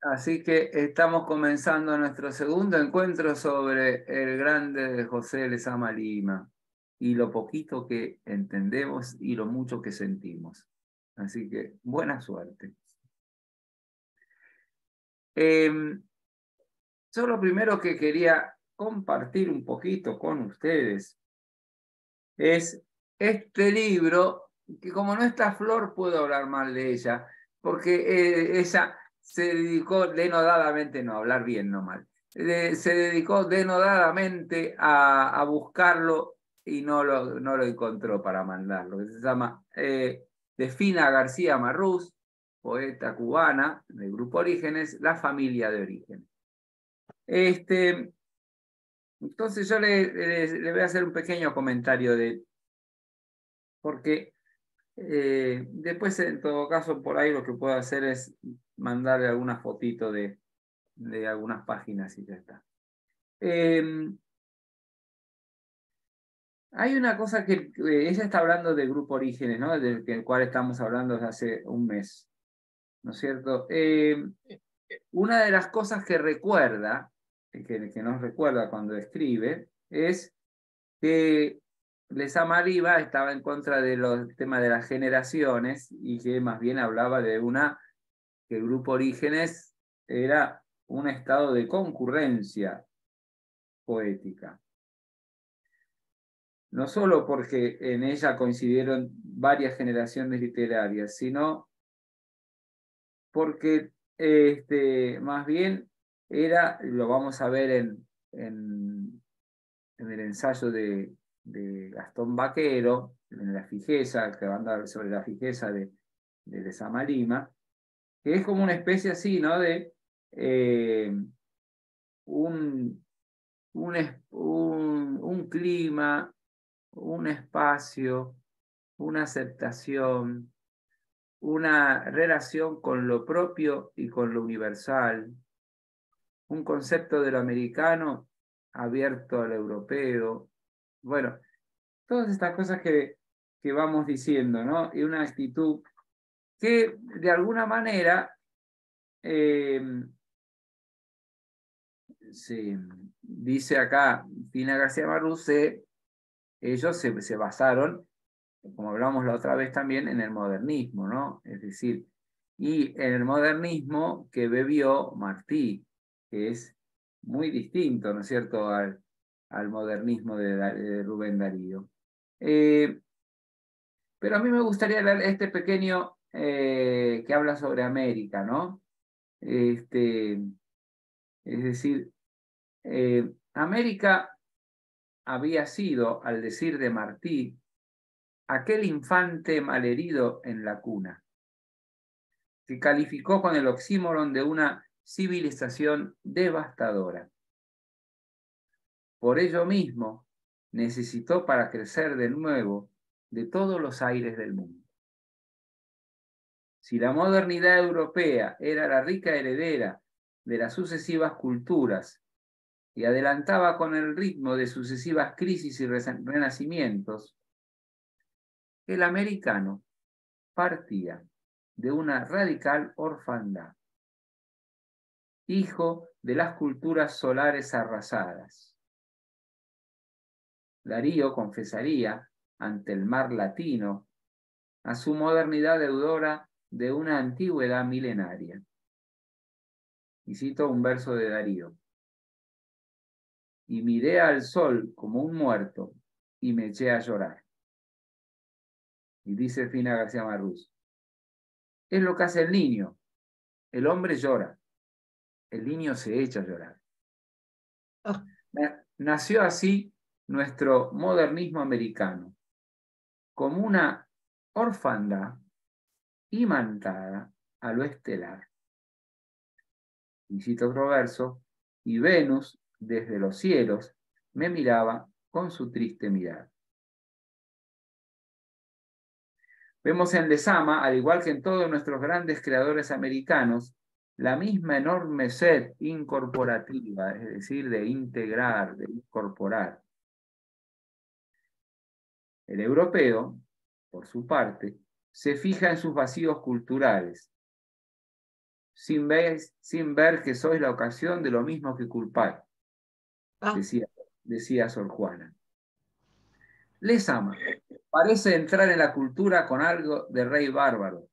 Así que estamos comenzando nuestro segundo encuentro sobre el grande de José Lezama Lima y lo poquito que entendemos y lo mucho que sentimos. Así que buena suerte. Yo lo primero que quería compartir un poquito con ustedes es este libro, que como no está Flor, puedo hablar mal de ella, porque ella se dedicó denodadamente, no, hablar bien, no mal, se dedicó denodadamente a buscarlo y no lo encontró para mandarlo. Se llama Defina García Marrús, poeta cubana del Grupo Orígenes, La familia de Orígenes. Entonces yo le voy a hacer un pequeño comentario porque después en todo caso por ahí lo que puedo hacer es mandarle alguna fotito de algunas páginas y ya está. Hay una cosa que ella está hablando del Grupo Orígenes, ¿no? Del cual estamos hablando desde hace un mes, ¿no es cierto? Una de las cosas que recuerda, que nos recuerda cuando escribe, es que Lezama Riva estaba en contra de los temas de las generaciones y que más bien hablaba de que el Grupo Orígenes era un estado de concurrencia poética. No solo porque en ella coincidieron varias generaciones literarias, sino porque más bien lo vamos a ver en el ensayo de Gastón Baquero, en la fijeza, que va a andar sobre la fijeza de Lezama Lima, que es como una especie así, ¿no? De un, un clima, un espacio, una aceptación, una relación con lo propio y con lo universal, un concepto de lo americano abierto al europeo. Bueno, todas estas cosas que vamos diciendo, ¿no? Y una actitud que de alguna manera se dice acá, Fina García Marrús, ellos se basaron, como hablamos la otra vez también, en el modernismo, ¿no? Es decir, y en el modernismo que bebió Martí, que es muy distinto, ¿no es cierto?, al modernismo de Rubén Darío. Pero a mí me gustaría leer este pequeño que habla sobre América, ¿no? Es decir, América había sido, al decir de Martí, aquel infante malherido en la cuna, que calificó con el oxímoron de una civilización devastadora. Por ello mismo, necesitó para crecer de nuevo de todos los aires del mundo. Si la modernidad europea era la rica heredera de las sucesivas culturas y adelantaba con el ritmo de sucesivas crisis y renacimientos, el americano partía de una radical orfandad, hijo de las culturas solares arrasadas. Darío confesaría ante el mar latino a su modernidad deudora de una antigüedad milenaria. Y cito un verso de Darío. Y miré al sol como un muerto y me eché a llorar. Y dice Fina García Marrús, es lo que hace el niño. El hombre llora, el niño se echa a llorar. Oh, Nació así nuestro modernismo americano, como una orfandad imantada a lo estelar. Y cito otro verso, y Venus desde los cielos me miraba con su triste mirada. Vemos en Lezama, al igual que en todos nuestros grandes creadores americanos, la misma enorme sed incorporativa, es decir, de integrar, de incorporar. El europeo, por su parte, se fija en sus vacíos culturales sin ver que sois la ocasión de lo mismo que culpáis, Ah, decía Sor Juana. Lezama parece entrar en la cultura con algo de rey bárbaro.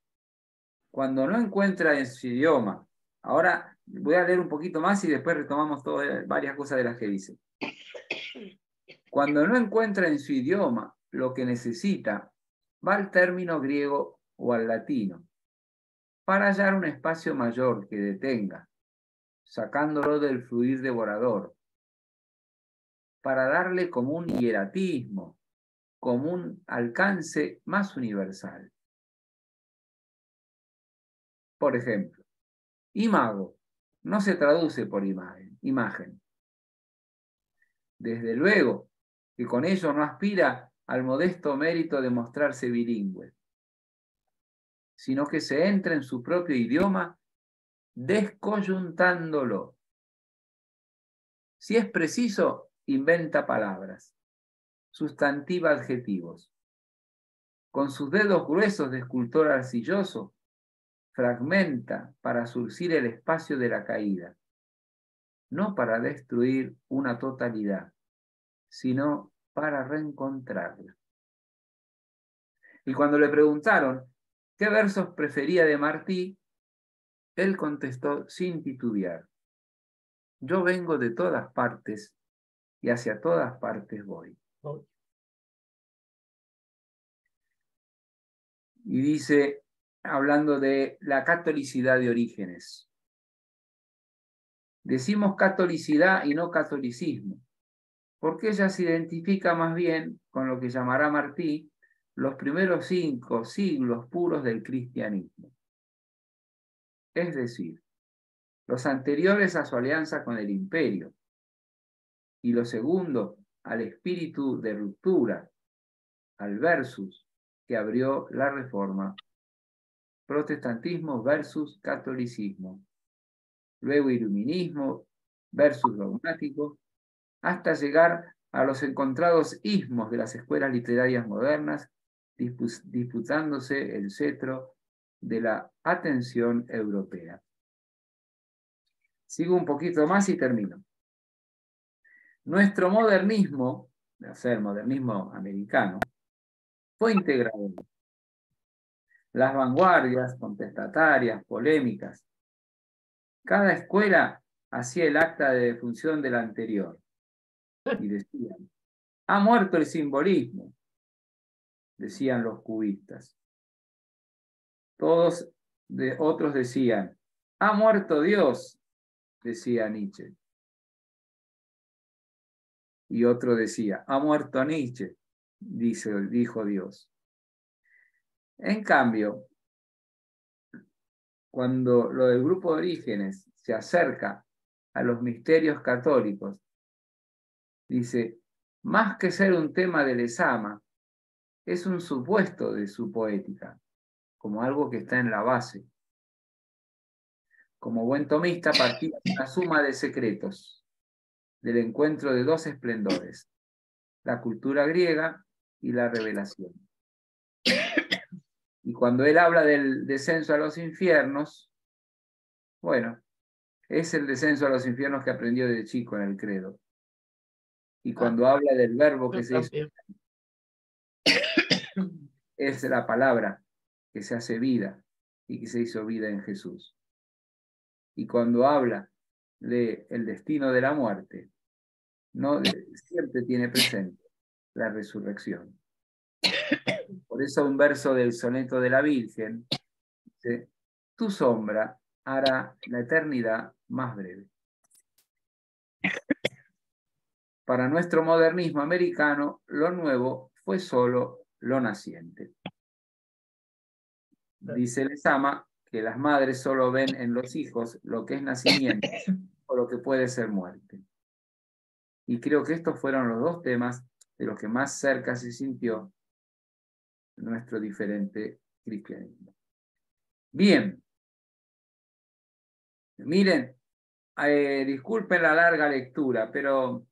Cuando no encuentra en su idioma, ahora voy a leer un poquito más y después retomamos varias cosas de las que dice. Cuando no encuentra en su idioma lo que necesita, va al término griego o al latino, para hallar un espacio mayor que detenga, sacándolo del fluir devorador, para darle como un hieratismo, como un alcance más universal. Por ejemplo, imago no se traduce por imagen. Desde luego que con ello no aspira al modesto mérito de mostrarse bilingüe, sino que se entra en su propio idioma descoyuntándolo. Si es preciso, inventa palabras, sustantiva adjetivos. Con sus dedos gruesos de escultor arcilloso, fragmenta para surcir el espacio de la caída, no para destruir una totalidad, sino para reencontrarla. Y cuando le preguntaron qué versos prefería de Martí, él contestó sin titubear: yo vengo de todas partes y hacia todas partes voy. Y dice, hablando de la catolicidad de Orígenes, decimos catolicidad y no catolicismo, porque ella se identifica más bien con lo que llamará Martí los primeros 5 siglos puros del cristianismo. Es decir, los anteriores a su alianza con el imperio y los segundos al espíritu de ruptura, al versus que abrió la Reforma, protestantismo versus catolicismo, luego iluminismo versus dogmático, hasta llegar a los encontrados ismos de las escuelas literarias modernas, disputándose el cetro de la atención europea. Sigo un poquito más y termino. Nuestro modernismo, o sea, el modernismo americano, fue integrado. Las vanguardias contestatarias, polémicas. Cada escuela hacía el acta de defunción de la anterior. Y decían, ha muerto el simbolismo, decían los cubistas. Otros decían, ha muerto Dios, decía Nietzsche. Y otro decía, ha muerto Nietzsche, dijo Dios. En cambio, cuando lo del grupo de Orígenes se acerca a los misterios católicos, dice, más que ser un tema de Lezama, es un supuesto de su poética, como algo que está en la base. Como buen tomista partía de una suma de secretos, del encuentro de dos esplendores, la cultura griega y la revelación. Y cuando él habla del descenso a los infiernos, bueno, es el descenso a los infiernos que aprendió de chico en el credo. Y cuando habla del verbo que se hizo, es la palabra que se hace vida y que se hizo vida en Jesús. Y cuando habla del destino de la muerte, siempre tiene presente la resurrección. Por eso un verso del soneto de la Virgen dice, tu sombra hará la eternidad más breve. Para nuestro modernismo americano, lo nuevo fue solo lo naciente. Dice Lezama que las madres solo ven en los hijos lo que es nacimiento o lo que puede ser muerte. Y creo que estos fueron los dos temas de los que más cerca se sintió nuestro diferente cristianismo. Bien. Miren, disculpen la larga lectura, pero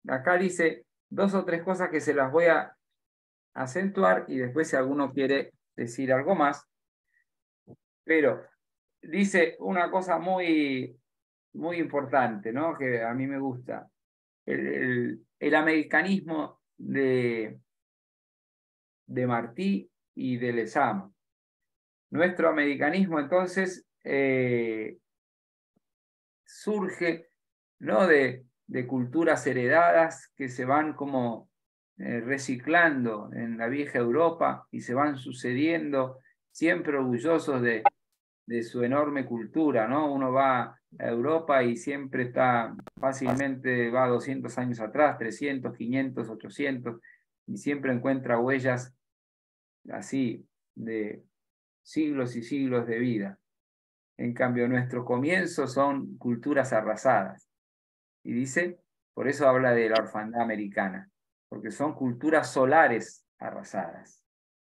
acá dice 2 o 3 cosas que se las voy a acentuar y después si alguno quiere decir algo más, Pero dice una cosa muy, muy importante, ¿no? Que a mí me gusta. El americanismo de Martí y de Lezama. Nuestro americanismo, entonces, surge, ¿no? de culturas heredadas que se van como reciclando en la vieja Europa y se van sucediendo, siempre orgullosos de su enorme cultura, ¿no? Uno va a Europa y siempre está, fácilmente va 200 años atrás, 300, 500, 800, y siempre encuentra huellas así de siglos y siglos de vida. En cambio, nuestros comienzos son culturas arrasadas. Y dice, por eso habla de la orfandad americana, porque son culturas solares arrasadas,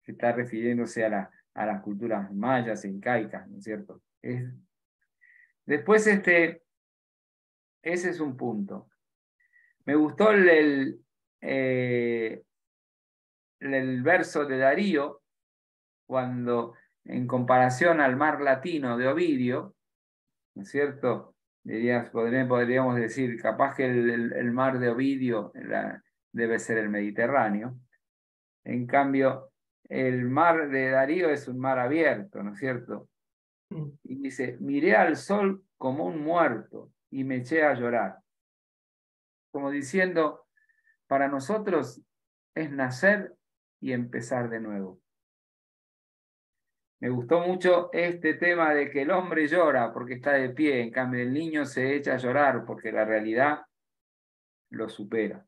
que está refiriéndose a las culturas mayas e incaicas, ¿no es cierto? Después, ese es un punto. Me gustó el verso de Darío, cuando en comparación al mar latino de Ovidio, ¿no es cierto? Podríamos decir, capaz que el mar de Ovidio debe ser el Mediterráneo. En cambio, el mar de Darío es un mar abierto, ¿no es cierto? Y dice, miré al sol como un muerto y me eché a llorar. Como diciendo, para nosotros es nacer y empezar de nuevo. Me gustó mucho este tema de que el hombre llora porque está de pie, en cambio el niño se echa a llorar porque la realidad lo supera.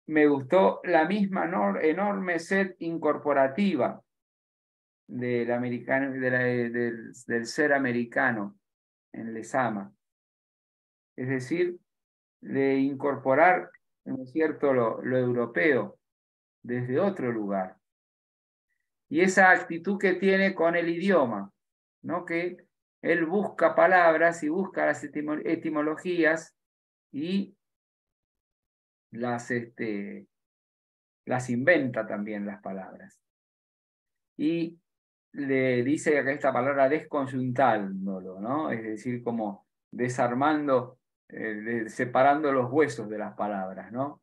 Me gustó la misma enorme sed incorporativa del, americano, del ser americano en Lezama. Es decir, de incorporar, ¿no es cierto?, lo europeo desde otro lugar. Y esa actitud que tiene con el idioma, ¿no? Que él busca palabras y busca las etimologías y las inventa también las palabras. Y le dice acá esta palabra desconjuntándolo, ¿no? Es decir, como desarmando, separando los huesos de las palabras, ¿no?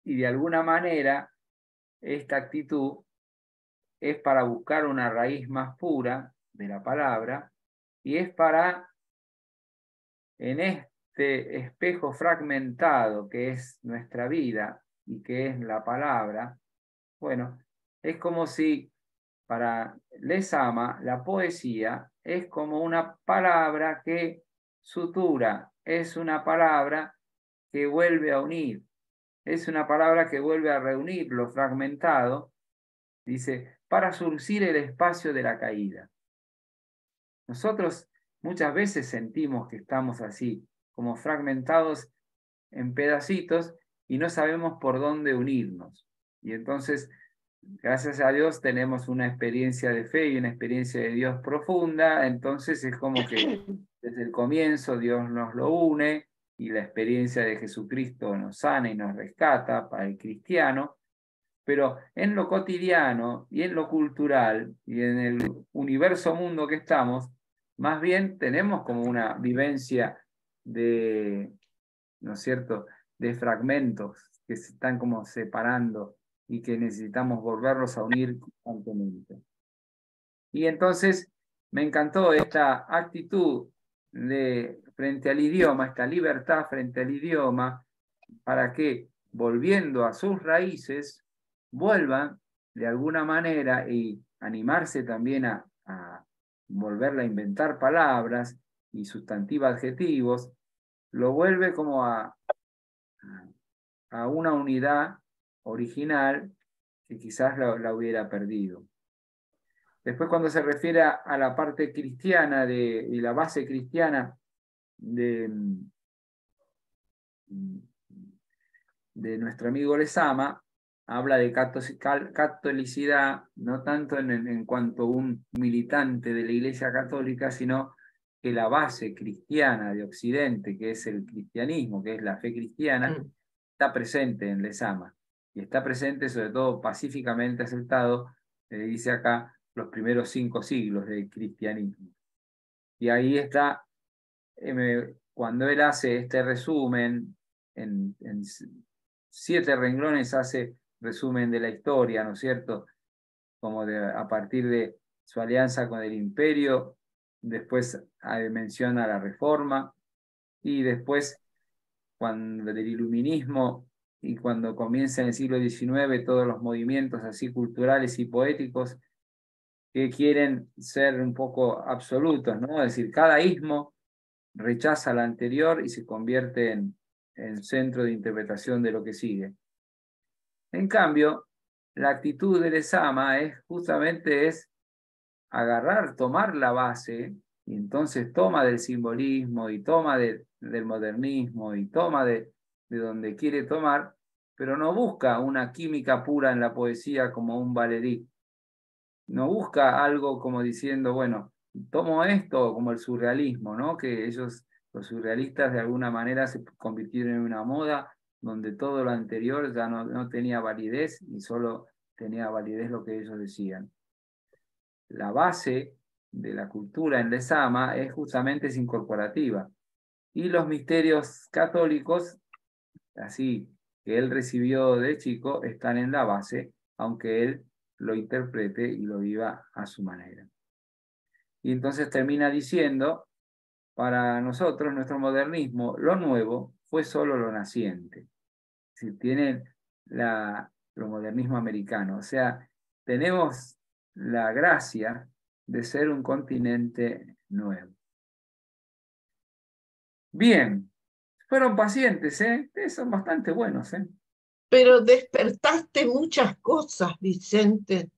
Y de alguna manera, esta actitud es para buscar una raíz más pura de la palabra y es para, en este espejo fragmentado que es nuestra vida y que es la palabra, bueno, es como si para Lezama la poesía es como una palabra que sutura, es una palabra que vuelve a unir, es una palabra que vuelve a reunir lo fragmentado, dice, para surcir el espacio de la caída. Nosotros muchas veces sentimos que estamos así, como fragmentados en pedacitos y no sabemos por dónde unirnos. Y entonces, gracias a Dios, tenemos una experiencia de fe y una experiencia de Dios profunda, entonces es como que desde el comienzo Dios nos lo une y la experiencia de Jesucristo nos sana y nos rescata para el cristiano, pero en lo cotidiano y en lo cultural y en el universo mundo que estamos, más bien tenemos como una vivencia de, ¿no es cierto?, de fragmentos que se están como separando y que necesitamos volverlos a unir constantemente. Y entonces me encantó esta actitud frente al idioma, esta libertad frente al idioma, para que, volviendo a sus raíces, vuelvan de alguna manera y animarse también a volverla a inventar palabras y sustantivos adjetivos, lo vuelve como a una unidad original que quizás la hubiera perdido. Después, cuando se refiere a la parte cristiana y la base cristiana de nuestro amigo Lezama, habla de catolicidad, no tanto en cuanto a un militante de la Iglesia Católica, sino que la base cristiana de Occidente, que es el cristianismo, que es la fe cristiana, está presente en Lezama. y está presente, sobre todo pacíficamente aceptado, dice acá, los primeros 5 siglos del cristianismo. Y ahí está, cuando él hace este resumen, en 7 renglones hace resumen de la historia, ¿no es cierto? Como a partir de su alianza con el imperio, después menciona la reforma, y después cuando del iluminismo y cuando comienza en el siglo XIX todos los movimientos así culturales y poéticos que quieren ser un poco absolutos, ¿no? Es decir, cada ismo rechaza al anterior y se convierte en centro de interpretación de lo que sigue. En cambio, la actitud de Lezama es justamente agarrar, tomar la base, y entonces toma del simbolismo y toma del modernismo y toma de donde quiere tomar, pero no busca una química pura en la poesía como un Valéry. No busca algo como diciendo, bueno, tomo esto como el surrealismo, ¿no? Que ellos, los surrealistas, de alguna manera se convirtieron en una moda donde todo lo anterior ya no tenía validez y solo tenía validez lo que ellos decían. La base de la cultura en Lezama es justamente incorporativa. Y los misterios católicos, así que él recibió de chico, están en la base, aunque él lo interprete y lo viva a su manera. Y entonces termina diciendo, para nosotros, nuestro modernismo, lo nuevo fue solo lo naciente. Si tiene lo modernismo americano, o sea, tenemos la gracia de ser un continente nuevo. Bien, fueron pacientes, ¿eh? Ustedes son bastante buenos, ¿eh? Pero despertaste muchas cosas, Vicente.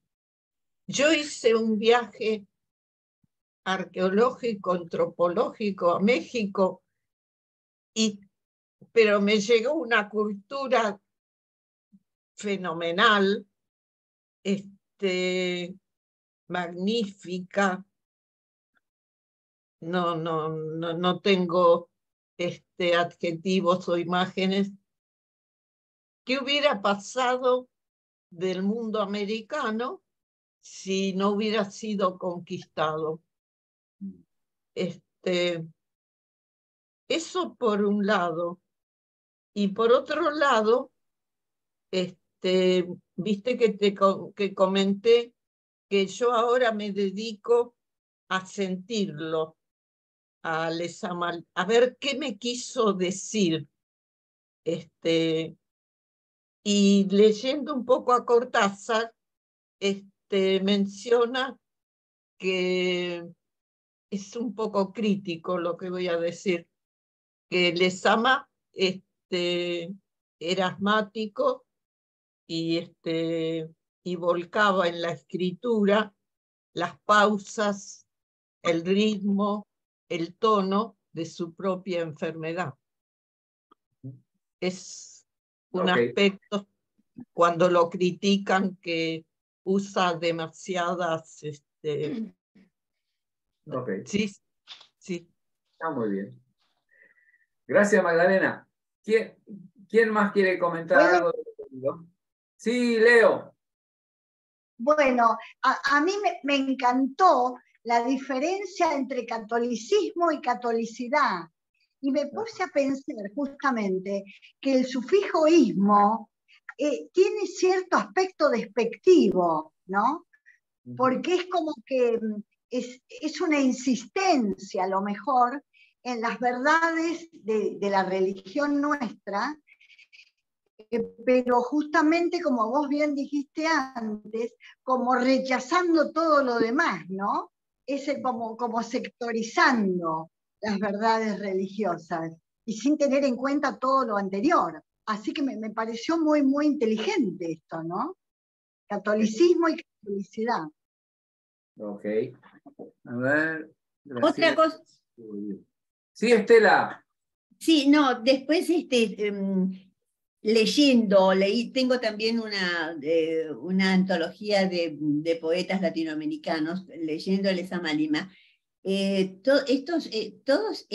Yo hice un viaje arqueológico, antropológico a México, pero me llegó una cultura fenomenal, magnífica. No tengo adjetivos o imágenes. ¿Qué hubiera pasado del mundo americano si no hubiera sido conquistado? Eso por un lado. Y por otro lado, viste que comenté que yo ahora me dedico a sentirlo, a ver qué me quiso decir. Y leyendo un poco a Cortázar, menciona que es un poco crítico lo que voy a decir, que Lezama era asmático y volcaba en la escritura las pausas, el ritmo, el tono de su propia enfermedad. Es un aspecto cuando lo critican que usa demasiadas... Sí, sí. Está muy bien. Gracias, Magdalena. ¿Quién más quiere comentar algo? Sí, Leo. Bueno, a mí me encantó la diferencia entre catolicismo y catolicidad. Y me puse a pensar justamente que el sufijo ismo tiene cierto aspecto despectivo, ¿no? Porque es como que es una insistencia, a lo mejor, en las verdades de la religión nuestra, pero justamente, como vos bien dijiste antes, como rechazando todo lo demás, ¿no? Como sectorizando las verdades religiosas y sin tener en cuenta todo lo anterior. Así que me pareció muy, muy inteligente esto, ¿no? Catolicismo y catolicidad. Ok. A ver. Otra cosa. Sí, Estela. Sí, no, después tengo también una antología de poetas latinoamericanos, leyendo Lezama Lima. Todos,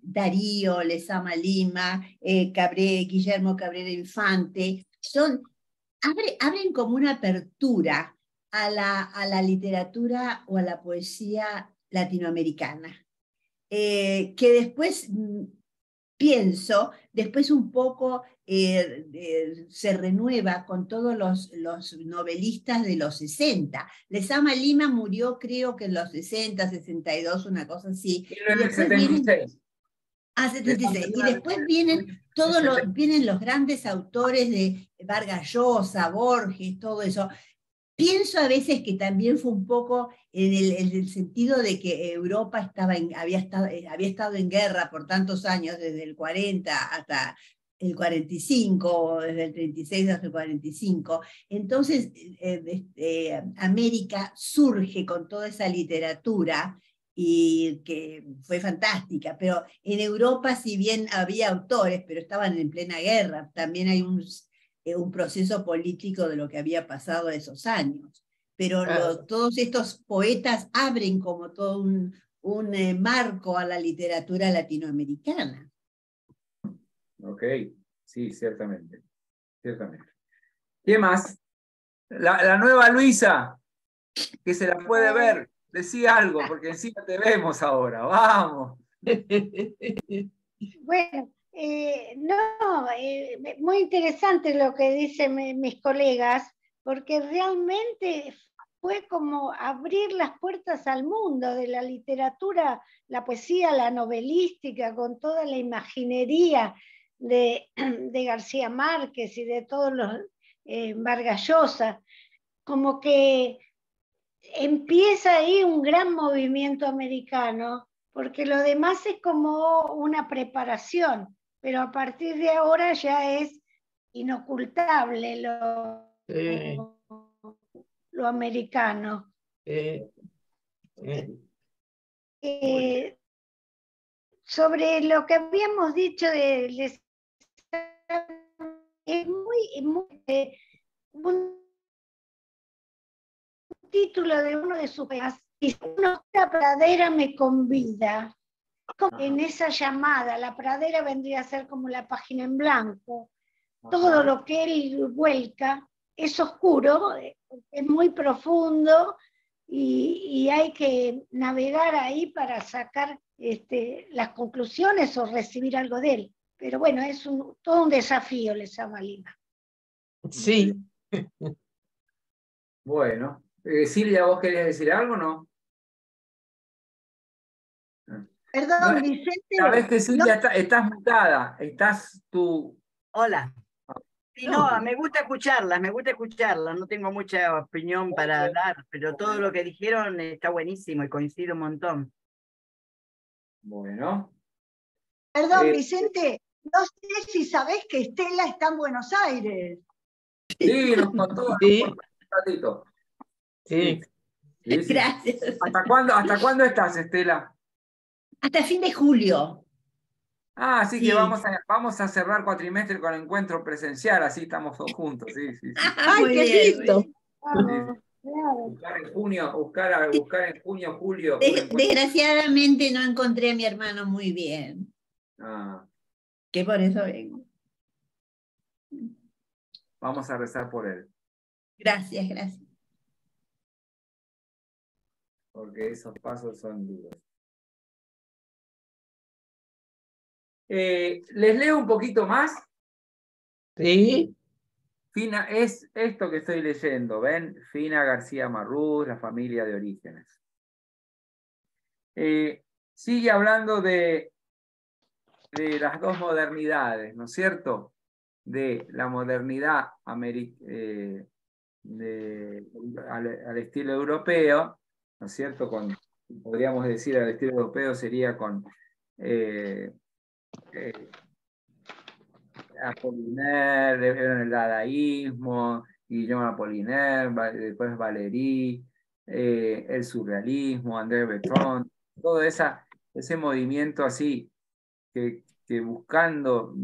Darío, Lezama Lima, Guillermo Cabrera Infante, son abren como una apertura a la literatura o a la poesía latinoamericana, que después pienso, después un poco se renueva con todos los novelistas de los 60. Lezama Lima murió creo que en los 60, 62, una cosa así. Y después vienen, 76. Y después vienen vienen los grandes autores de Vargas Llosa, Borges, todo eso. Pienso a veces que también fue un poco en el sentido de que Europa había estado en guerra por tantos años, desde el 40 hasta el 45, desde el 36 hasta el 45. Entonces, América surge con toda esa literatura y que fue fantástica, pero en Europa, si bien había autores, pero estaban en plena guerra, también hay un proceso político de lo que había pasado esos años. Pero todos estos poetas abren como todo un marco a la literatura latinoamericana. Ok, sí, ciertamente. ¿Qué más? La nueva Luisa, que se la puede ver. Decí algo, porque encima te vemos ahora. Vamos. Bueno, muy interesante lo que dicen mis colegas, porque realmente fue como abrir las puertas al mundo de la literatura, la poesía, la novelística, con toda la imaginería de García Márquez y de todos los Vargas Llosa, como que empieza ahí un gran movimiento americano, porque lo demás es como una preparación, pero a partir de ahora ya es inocultable lo americano. Sobre lo que habíamos dicho es muy un título de uno de sus poemas, y una pradera me convida. En esa llamada, la pradera vendría a ser como la página en blanco. Todo lo que él vuelca es oscuro, es muy profundo, y hay que navegar ahí para sacar las conclusiones o recibir algo de él. Pero bueno, es todo un desafío, Lezama Lima. Sí. Bueno, Silvia, ¿vos querías decir algo o no? Perdón, No, Vicente. sabés que Silvia estás mutada, estás tú. Hola. Sí, no, me gusta escucharlas, no tengo mucha opinión para dar, pero todo lo que dijeron está buenísimo y coincido un montón. Bueno. Perdón, Vicente, no sé si sabés que Estela está en Buenos Aires. Sí, nos contó un ratito. Sí. Sí. Gracias. ¿Hasta cuándo estás, Estela? Hasta fin de julio. Ah, sí, Sí. que vamos a cerrar cuatrimestre con encuentro presencial, así estamos todos juntos, sí. ¡Ay, qué lindo! Buscar en junio, julio. Desgraciadamente no encontré a mi hermano muy bien. Que por eso vengo. Vamos a rezar por él. Gracias. Porque esos pasos son duros. ¿Les leo un poquito más? Sí. Fina, es esto que estoy leyendo, ¿ven? Fina García Marrús, La familia de orígenes. Sigue hablando de las dos modernidades, ¿no es cierto? De la modernidad al estilo europeo, ¿no es cierto? Podríamos decir al estilo europeo sería con Apollinaire, el dadaísmo, Guillaume Apollinaire, después Valéry, el surrealismo, André Breton, todo ese movimiento así que buscando,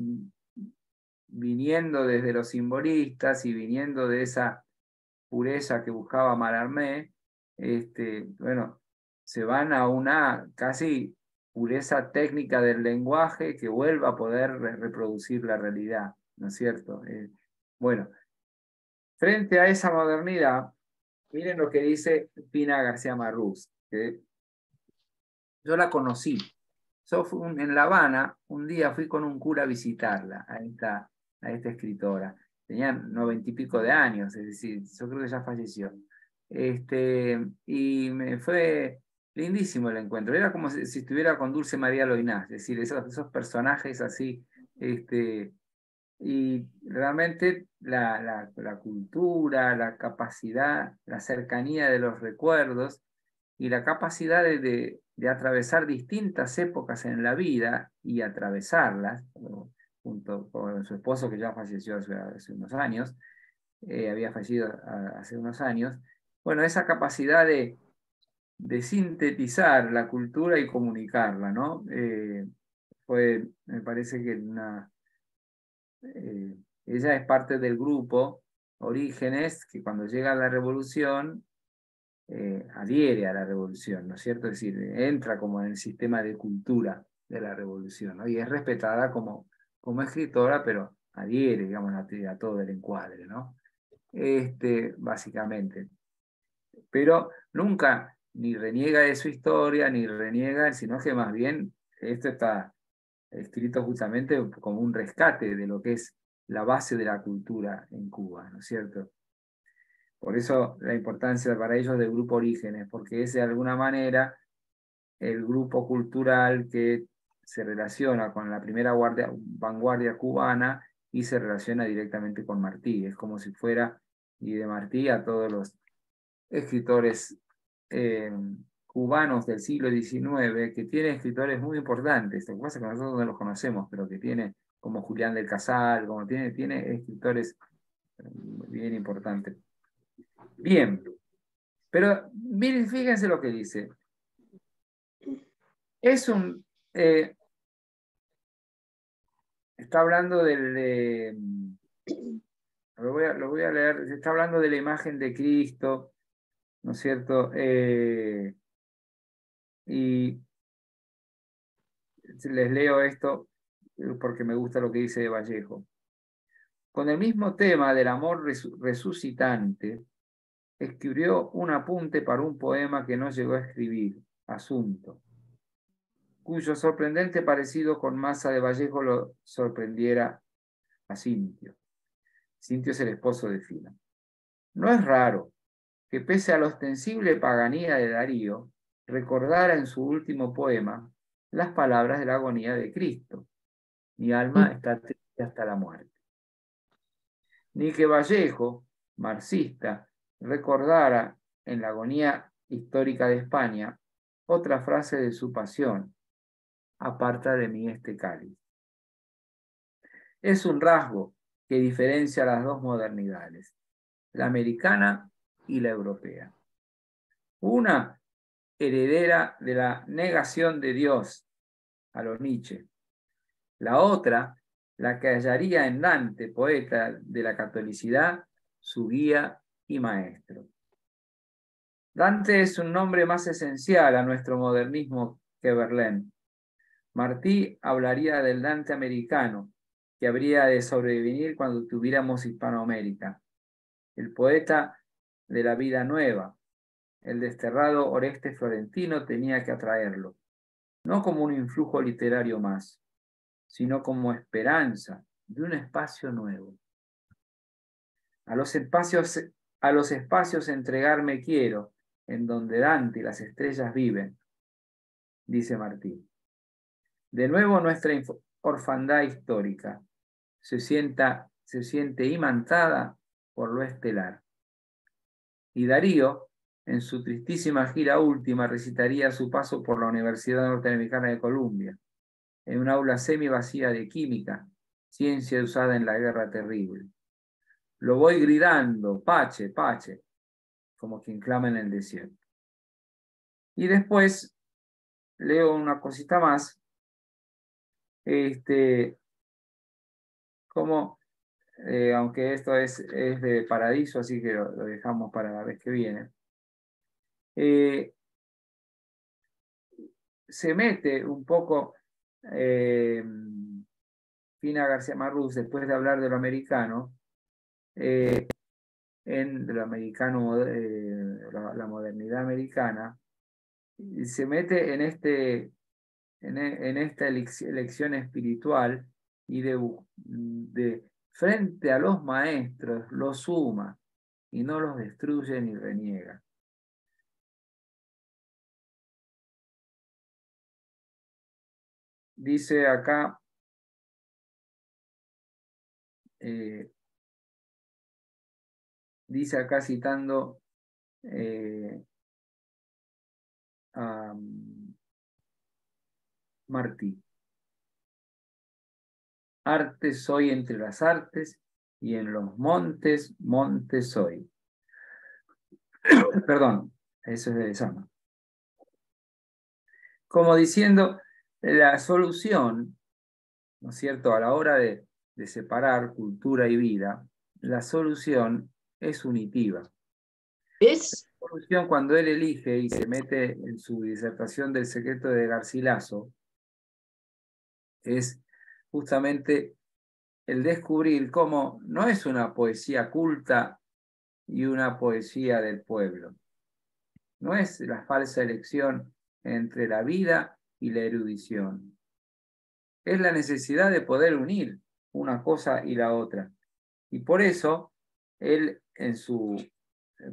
viniendo desde los simbolistas y viniendo de esa pureza que buscaba Mallarmé, bueno, se van a una casi pureza técnica del lenguaje que vuelva a poder reproducir la realidad, ¿no es cierto? Bueno, frente a esa modernidad, miren lo que dice Pina García Marrús, que yo la conocí. En La Habana, un día fui con un cura a visitarla, a esta escritora. Tenía 90 y pico de años, es decir, yo creo que ya falleció. Y me fue lindísimo el encuentro. Era como si estuviera con Dulce María Loinás, es decir, esos personajes así. Y realmente la cultura, la capacidad, la cercanía de los recuerdos y la capacidad de atravesar distintas épocas en la vida y atravesarlas, junto con su esposo que ya falleció hace unos años, había fallecido hace unos años. Bueno, esa capacidad de sintetizar la cultura y comunicarla, ¿no? Me parece que ella es parte del grupo Orígenes, que cuando llega a la revolución, adhiere a la revolución, ¿no es cierto? Es decir, entra como en el sistema de cultura de la revolución, ¿no? Y es respetada como escritora, pero adhiere, digamos, a todo el encuadre, ¿no? Básicamente. Pero nunca ni reniega de su historia, ni reniega, sino que más bien esto está escrito justamente como un rescate de lo que es la base de la cultura en Cuba, ¿no es cierto? Por eso la importancia para ellos del grupo Orígenes, porque es de alguna manera el grupo cultural que se relaciona con la primera vanguardia cubana y se relaciona directamente con Martí. Es como si fuera, y de Martí a todos los escritores cubanos del siglo XIX, que tienen escritores muy importantes. Lo que pasa es que nosotros no los conocemos, pero que tiene, como Julián del Casal, como tiene escritores bien importantes. Bien, pero miren, fíjense lo que dice. Es un... está hablando lo voy a leer, está hablando de la imagen de Cristo, ¿no es cierto? Y les leo esto porque me gusta lo que dice Vallejo. Con el mismo tema del amor resucitante, escribió un apunte para un poema que no llegó a escribir, Asunto, cuyo sorprendente parecido con Masa de Vallejo lo sorprendiera a Cintio. Cintio es el esposo de Fina. No es raro que pese a la ostensible paganía de Darío, recordara en su último poema las palabras de la agonía de Cristo. Mi alma está triste hasta la muerte. Ni que Vallejo, marxista, recordara en la agonía histórica de España otra frase de su pasión: aparta de mí este cáliz. Es un rasgo que diferencia las dos modernidades, la americana y la europea. Una, heredera de la negación de Dios, a lo Nietzsche. La otra, la que hallaría en Dante, poeta de la catolicidad, su guía y maestro. Dante es un nombre más esencial a nuestro modernismo que Verlaine. Martí hablaría del Dante americano, que habría de sobrevivir cuando tuviéramos Hispanoamérica. El poeta de la vida nueva, el desterrado Oreste Florentino, tenía que atraerlo, no como un influjo literario más, sino como esperanza de un espacio nuevo. A los espacios entregarme quiero, en donde Dante y las estrellas viven, dice Martí. De nuevo nuestra orfandad histórica se siente imantada por lo estelar. Y Darío, en su tristísima gira última, recitaría su paso por la Universidad Norteamericana de Columbia, en un aula semi vacía de química, ciencia usada en la guerra terrible. Lo voy gritando, Pache, Pache, como quien clama en el desierto. Y después leo una cosita más, como, aunque esto es de Paradiso, así que lo dejamos para la vez que viene. Se mete un poco Pina García Marrús, después de hablar de lo americano, en lo americano, la modernidad americana, y se mete en esta elección espiritual y de frente a los maestros los suma y no los destruye ni reniega. Dice acá, citando a Martí. Arte soy entre las artes y en los montes, monte soy. Perdón, eso es de Sama. Como diciendo, la solución, ¿no es cierto?, a la hora de separar cultura y vida, la solución es unitiva. ¿Ves? La solución, cuando él elige y se mete en su disertación del secreto de Garcilaso, es justamente el descubrir cómo no es una poesía culta y una poesía del pueblo. No es la falsa elección entre la vida y la erudición. Es la necesidad de poder unir una cosa y la otra. Y por eso, él en su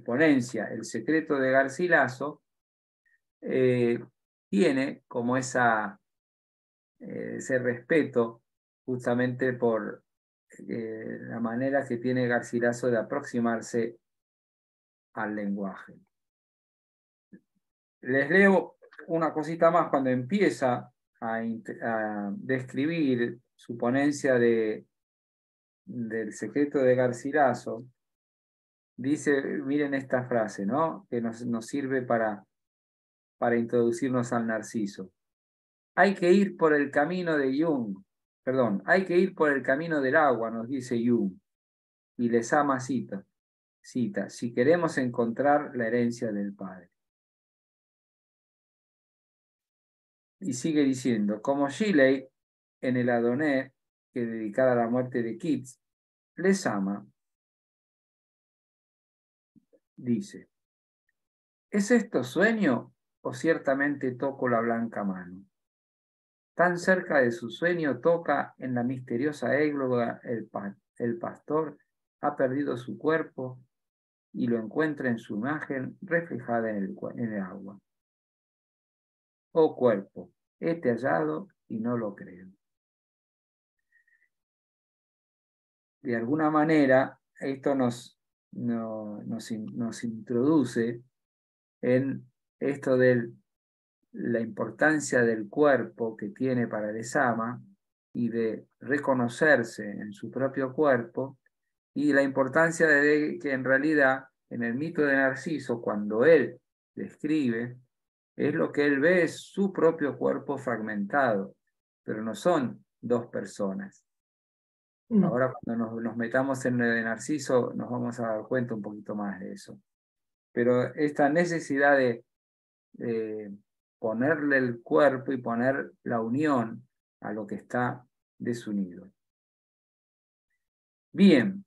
ponencia, El secreto de Garcilaso, tiene como ese respeto justamente por la manera que tiene Garcilaso de aproximarse al lenguaje. Les leo una cosita más. Cuando empieza a describir su ponencia del secreto de Garcilaso, dice, miren esta frase, ¿no?, que nos sirve para introducirnos al Narciso. Hay que ir por el camino de Jung, hay que ir por el camino del agua, nos dice Jung, y Lezama cita, si queremos encontrar la herencia del Padre. Y sigue diciendo, como Shelley en el Adonais, que dedicada a la muerte de Keats, Lezama dice, ¿es esto sueño o ciertamente toco la blanca mano? Tan cerca de su sueño toca en la misteriosa égloga el pastor ha perdido su cuerpo y lo encuentra en su imagen reflejada en el agua. Oh cuerpo, hete hallado y no lo creo. De alguna manera, esto nos introduce en esto de la importancia del cuerpo que tiene para Lezama y de reconocerse en su propio cuerpo, y la importancia de que en realidad en el mito de Narciso, cuando él describe, es lo que él ve es su propio cuerpo fragmentado, pero no son dos personas. Ahora cuando nos metamos en lo de Narciso nos vamos a dar cuenta un poquito más de eso. Pero esta necesidad de ponerle el cuerpo y poner la unión a lo que está desunido. Bien.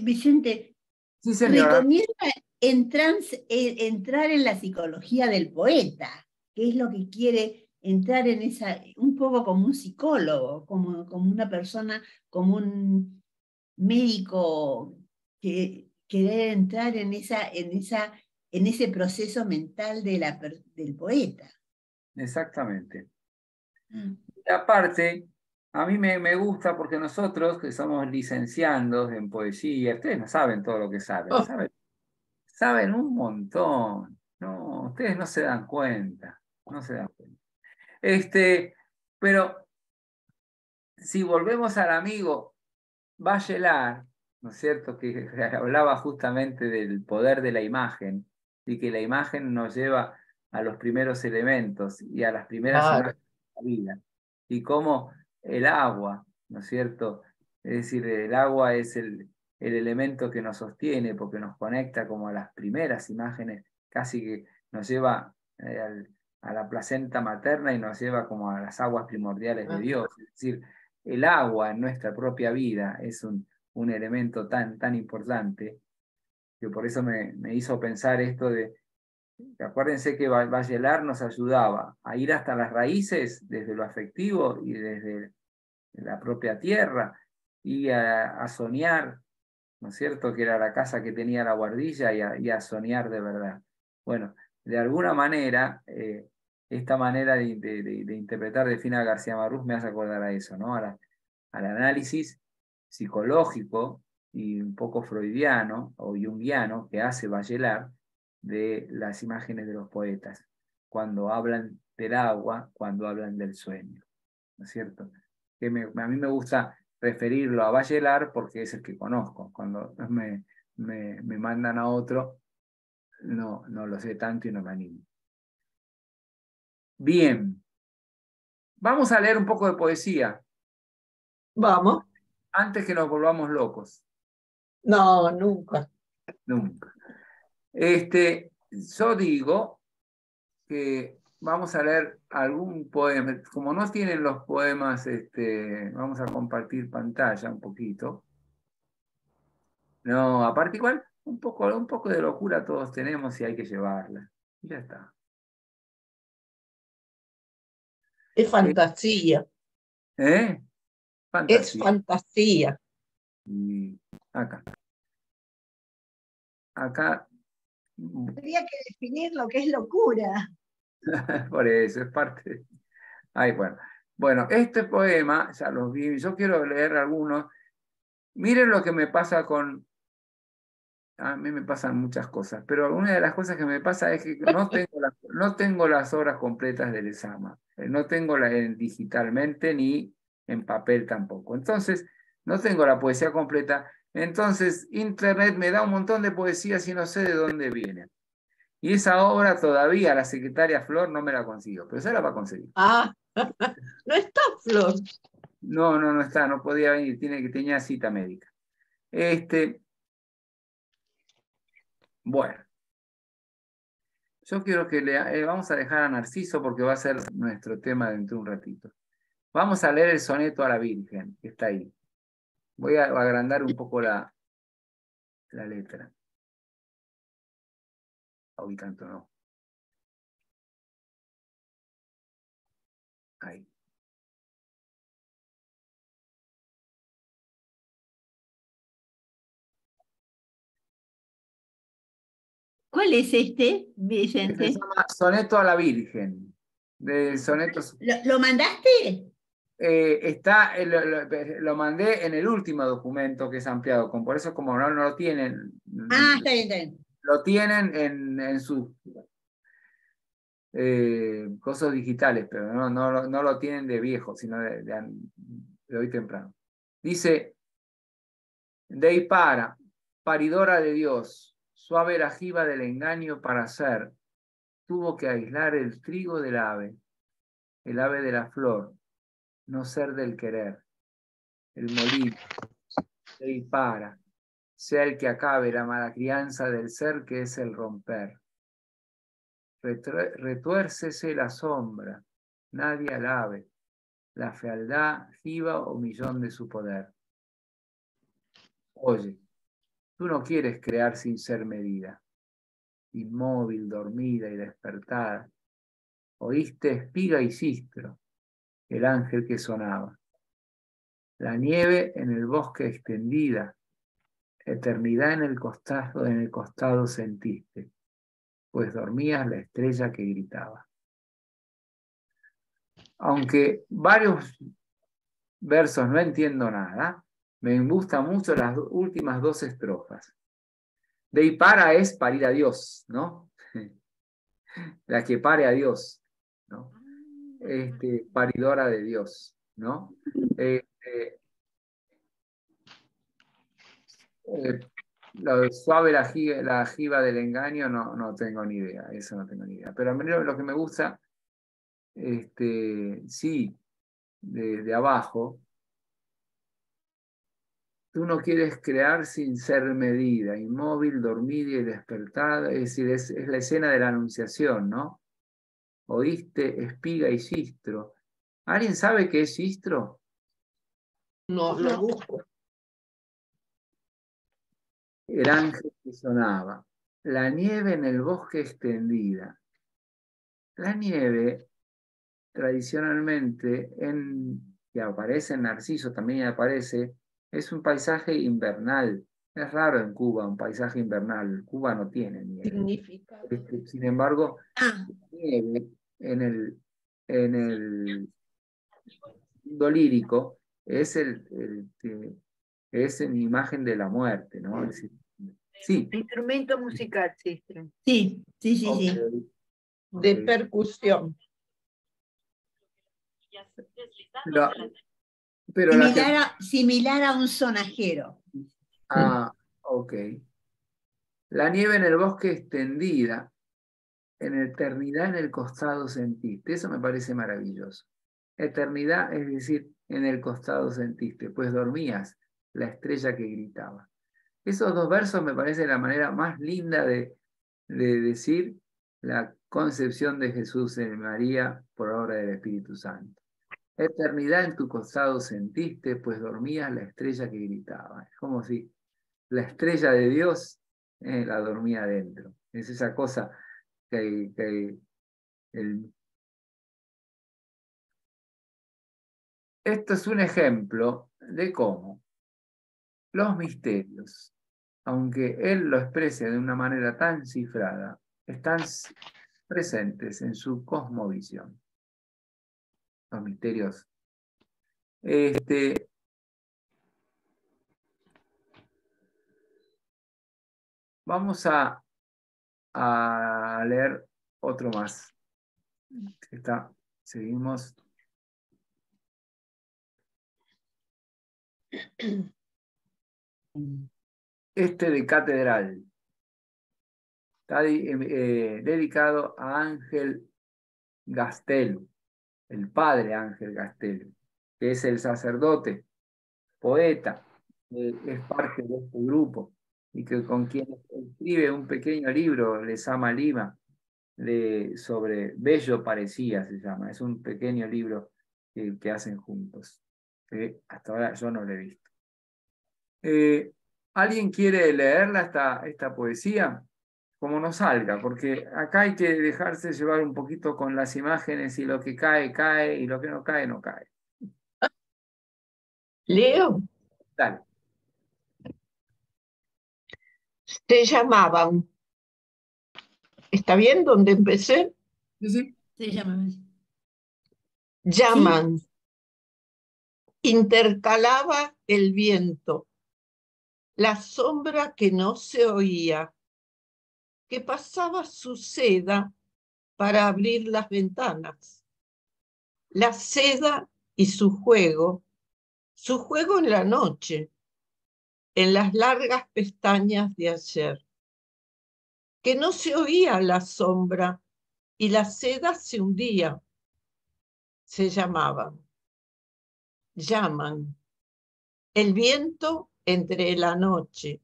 Vicente, Sí, señora. recomienda entrar en la psicología del poeta, que es lo que quiere entrar en esa, un poco como un psicólogo, como una persona, como un médico que querer entrar en ese proceso mental del poeta. Exactamente. Y aparte, a mí me gusta porque nosotros, que somos licenciados en poesía, ustedes no saben todo lo que saben, saben un montón. No, ustedes no se dan cuenta, no se dan cuenta. Pero si volvemos al amigo Bachelard, ¿no es cierto?, que hablaba justamente del poder de la imagen y que la imagen nos lleva a los primeros elementos y a las primeras imágenes de la vida. Y cómo el agua, ¿no es cierto? Es decir, el agua es el elemento que nos sostiene porque nos conecta como a las primeras imágenes, casi que nos lleva a la placenta materna y nos lleva como a las aguas primordiales de Dios. Es decir, el agua en nuestra propia vida es un un elemento tan importante, que por eso me hizo pensar esto de, acuérdense que Bachelard nos ayudaba a ir hasta las raíces desde lo afectivo y desde la propia tierra, y a soñar, ¿no es cierto?, que era la casa que tenía la guardilla, y a soñar de verdad. Bueno, de alguna manera, esta manera de interpretar de Fina García Marrús me hace acordar a eso, ¿no? Al análisis psicológico y un poco freudiano o junguiano que hace Bachelard de las imágenes de los poetas, cuando hablan del agua, cuando hablan del sueño, ¿no es cierto? Que a mí me gusta referirlo a Bachelard porque es el que conozco. Cuando me mandan a otro, no lo sé tanto y no me animo. Bien, vamos a leer un poco de poesía. Vamos. Antes que nos volvamos locos. No, nunca. Nunca. Yo digo que vamos a leer algún poema. Como no tienen los poemas, vamos a compartir pantalla un poquito. No, aparte igual, un poco de locura todos tenemos y hay que llevarla. Y ya está. Es fantasía. ¿Eh? Es Fantasía. fantasía. Y acá. Tendría que definir lo que es locura. Por eso, es parte. Ay, bueno. Bueno, este poema, ya los vi, yo quiero leer algunos. Miren lo que me pasa con... A mí me pasan muchas cosas, pero una de las cosas que me pasa es que no tengo las obras completas del Lezama. No tengo digitalmente ni en papel tampoco. Entonces, no tengo la poesía completa. Entonces, Internet me da un montón de poesías y no sé de dónde viene. Y esa obra todavía la secretaria Flor no me la consiguió, pero se la va a conseguir. Ah, no está Flor. No está, no podía venir, tenía cita médica. Bueno, yo quiero que vamos a dejar a Narciso porque va a ser nuestro tema dentro de un ratito. Vamos a leer el soneto a la Virgen, que está ahí. Voy a agrandar un poco la letra. Hoy tanto no. Ahí. ¿Cuál es este, Vicente? Se llama Soneto a la Virgen. De sonetos. ¿Lo mandaste? Lo mandé en el último documento que es ampliado, por eso como no lo tienen, Está bien, está bien. lo tienen en sus cosas digitales, pero no lo tienen de viejo, sino de hoy temprano. Dice, Dei para, paridora de Dios, suave era jiba del engaño para ser, tuvo que aislar el trigo del ave, el ave de la flor, no ser del querer, el molino, Dei para, sea el que acabe la mala crianza del ser que es el romper. Retuércese la sombra, nadie alabe, la fealdad, jiba o millón de su poder. Oye, tú no quieres crear sin ser medida, inmóvil, dormida y despertada. Oíste espiga y sistro, el ángel que sonaba. La nieve en el bosque extendida, eternidad en el costado sentiste, pues dormías la estrella que gritaba. Aunque varios versos no entiendo nada, me gustan mucho las últimas dos estrofas. Dei para es parir a Dios, ¿no? La que pare a Dios, ¿no? Paridora de Dios, ¿no? Lo suave la jiba del engaño, no tengo ni idea, eso no tengo ni idea. Pero a mí lo que me gusta, sí, de abajo, tú no quieres crear sin ser medida, inmóvil, dormida y despertada, es decir, es la escena de la anunciación, ¿no? Oíste espiga y sistro. ¿Alguien sabe qué es sistro? No, lo busco. el ángel que sonaba, la nieve en el bosque extendida. La nieve, tradicionalmente, que aparece en Narciso, también aparece, es un paisaje invernal. Es raro en Cuba un paisaje invernal. Cuba no tiene nieve. Significado. Sin embargo, Ah, la nieve en el mundo lírico es en imagen de la muerte, ¿no? Es decir, sí, Instrumento musical, sí. sí, sí, sí, ok, sí. De ok. percusión. La- pero la que... Similar a un sonajero. Ah, ok. La nieve en el bosque extendida, en eternidad en el costado sentiste. Eso me parece maravilloso. Eternidad, es decir, en el costado sentiste, pues dormías, la estrella que gritaba. Esos dos versos me parece la manera más linda de decir la concepción de Jesús en María por obra del Espíritu Santo. Eternidad en tu costado sentiste, pues dormías la estrella que gritaba. Es como si la estrella de Dios la dormía adentro. Es esa cosa que el... Esto es un ejemplo de cómo los misterios, aunque él lo exprese de una manera tan cifrada, están presentes en su cosmovisión. Los misterios. Vamos a leer otro más. Seguimos. Este de Catedral. Está dedicado a Ángel Gastelum, el padre Ángel Gastelum, que es el sacerdote, poeta, es parte de este grupo y que con quien escribe un pequeño libro, Lezama Lima, sobre Bello Parecía se llama. Es un pequeño libro que hacen juntos, que hasta ahora yo no lo he visto. ¿Alguien quiere leerla esta poesía? Como no salga, porque acá hay que dejarse llevar un poquito con las imágenes y lo que cae, cae, y lo que no cae, no cae. Leo, Dale. se llamaban. ¿Está bien donde empecé? Sí, sí. Se llama. Llaman. Intercalaba el viento, la sombra que no se oía, que pasaba su seda para abrir las ventanas. La seda y su juego en la noche, en las largas pestañas de ayer. Que no se oía la sombra y la seda se hundía. Se llamaban. Llaman. El viento entre la noche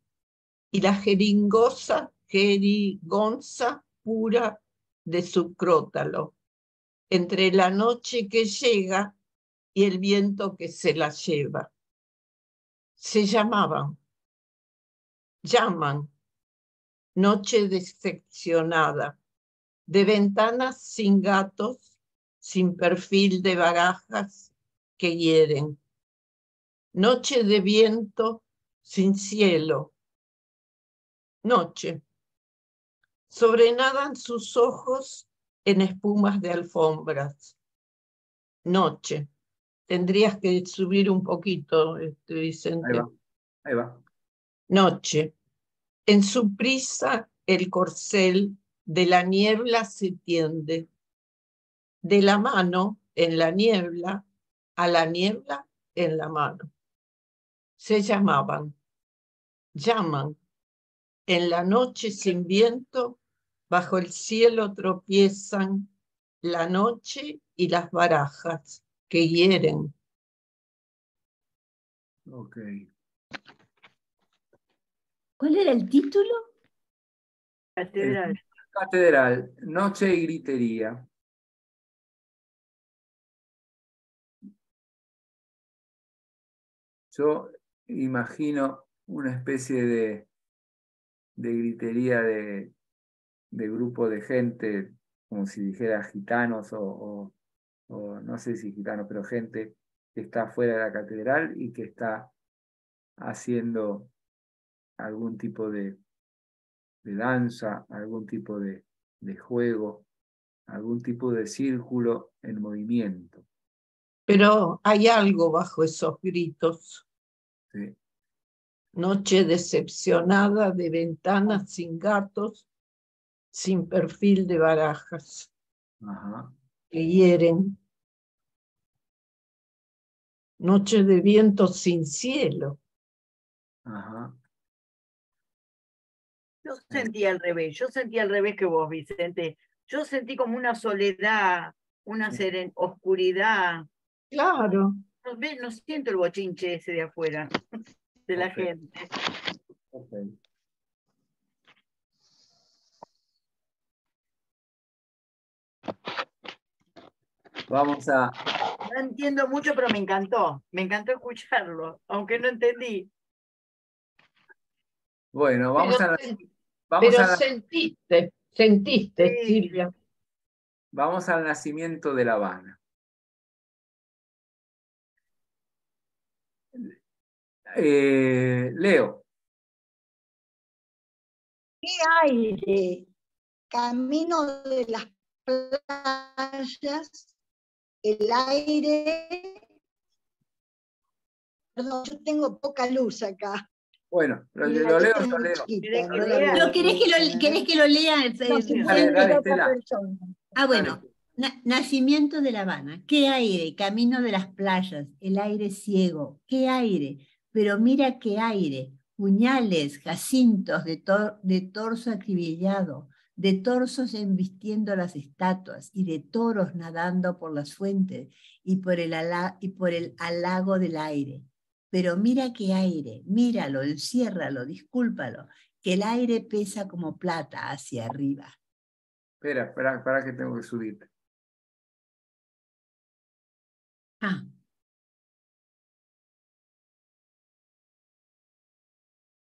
y la jerigonza pura de su crótalo, entre la noche que llega y el viento que se la lleva. Se llamaban, llaman, noche decepcionada, de ventanas sin gatos, sin perfil de barajas que hieren. Noche de viento sin cielo. Noche. Sobrenadan sus ojos en espumas de alfombras. Noche. Tendrías que subir un poquito, Vicente. Ahí va, ahí va. Noche. En su prisa el corcel de la niebla se tiende. De la mano en la niebla a la niebla en la mano. Se llamaban, llaman. En la noche sin viento, bajo el cielo tropiezan la noche y las barajas que hieren. Ok. ¿Cuál era el título? Catedral. Catedral, noche y gritería. Yo imagino una especie gritería de grupo de gente, como si dijera gitanos o no sé si gitanos, pero gente que está fuera de la catedral y que está haciendo algún tipo de danza, algún tipo de juego, algún tipo de círculo en movimiento. Pero hay algo bajo esos gritos. ¿Sí? Noche decepcionada de ventanas sin gatos, sin perfil de barajas, Ajá. que hieren. Noche de viento sin cielo. Ajá. Yo sentí al revés que vos, Vicente. Yo sentí como una soledad, una oscuridad. Claro. No siento el bochinche ese de afuera, de la Okay. gente. Okay. Vamos a... No entiendo mucho, pero me encantó escucharlo, aunque no entendí. Bueno, Pero sentiste, Sí. Silvia. vamos al nacimiento de La Habana. Leo. ¿Qué aire? Camino de las playas, el aire. Perdón, yo tengo poca luz acá. Bueno, lo Y la leo, letra es yo muy leo. chiquita, no ¿Querés la que veo lea? ¿No querés que lo lea? No, si no Dale, es dale, de otra Estela. persona. Ah, bueno. Dale. Nacimiento de La Habana. ¿Qué aire? Camino de las playas. El aire ciego. ¿Qué aire? Pero mira qué aire. Puñales, jacintos de torso acribillado, de torsos embistiendo las estatuas y de toros nadando por las fuentes y por el halago del aire. Pero mira qué aire. Míralo, enciérralo, discúlpalo, que el aire pesa como plata hacia arriba. Espera que tengo que subir. Ah.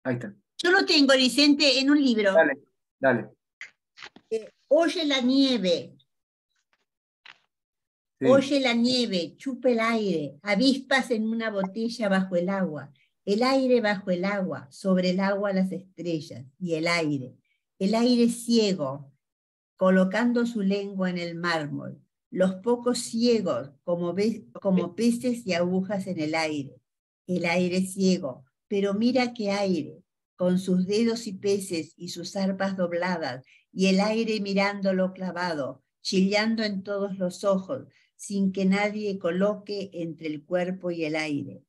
Ahí está. Yo lo tengo, Vicente, en un libro. Dale. Oye la nieve. Sí. Oye la nieve, chupa el aire, avispas en una botella bajo el aire bajo el agua, sobre el agua las estrellas, y el aire ciego, colocando su lengua en el mármol, los pocos ciegos como peces y agujas en el aire ciego, pero mira qué aire, con sus dedos y peces y sus arpas dobladas, y el aire mirándolo clavado, chillando en todos los ojos, sin que nadie coloque entre el cuerpo y el aire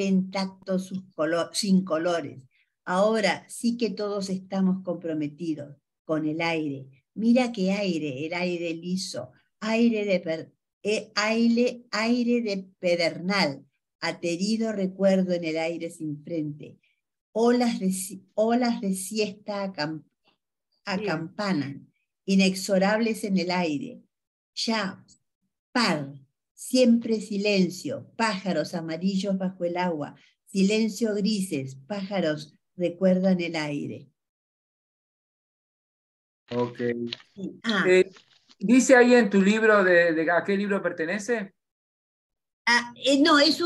intacto sin colores. Ahora sí que todos estamos comprometidos con el aire. Mira qué aire, el aire liso, aire de pedernal, aterido recuerdo en el aire sin frente. Olas de siesta acampanan, inexorables en el aire. Ya, par, siempre silencio, pájaros amarillos bajo el agua, silencio grises, pájaros recuerdan el aire. Ok. Ah, ¿Dice ahí en tu libro de a qué libro pertenece? no, es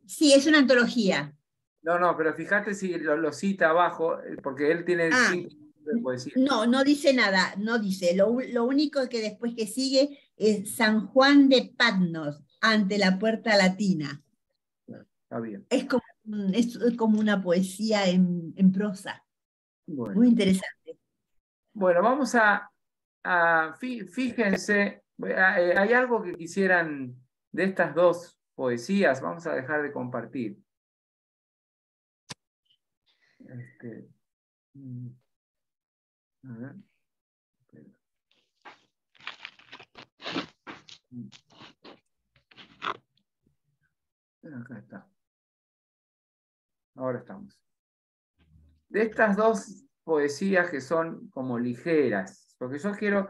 sí, es una antología. No, pero fíjate si lo cita abajo, porque él tiene 5 libros de poesía. No dice nada, no dice. Lo único que después que sigue es San Juan de Patmos, ante la puerta latina. Está bien. Es como una poesía en prosa. Bueno. Muy interesante. Bueno, vamos fíjense, hay algo que quisieran de estas dos poesías, vamos a dejar de compartir. A ver. Acá está. Ahora estamos. De estas dos poesías que son como ligeras, porque yo quiero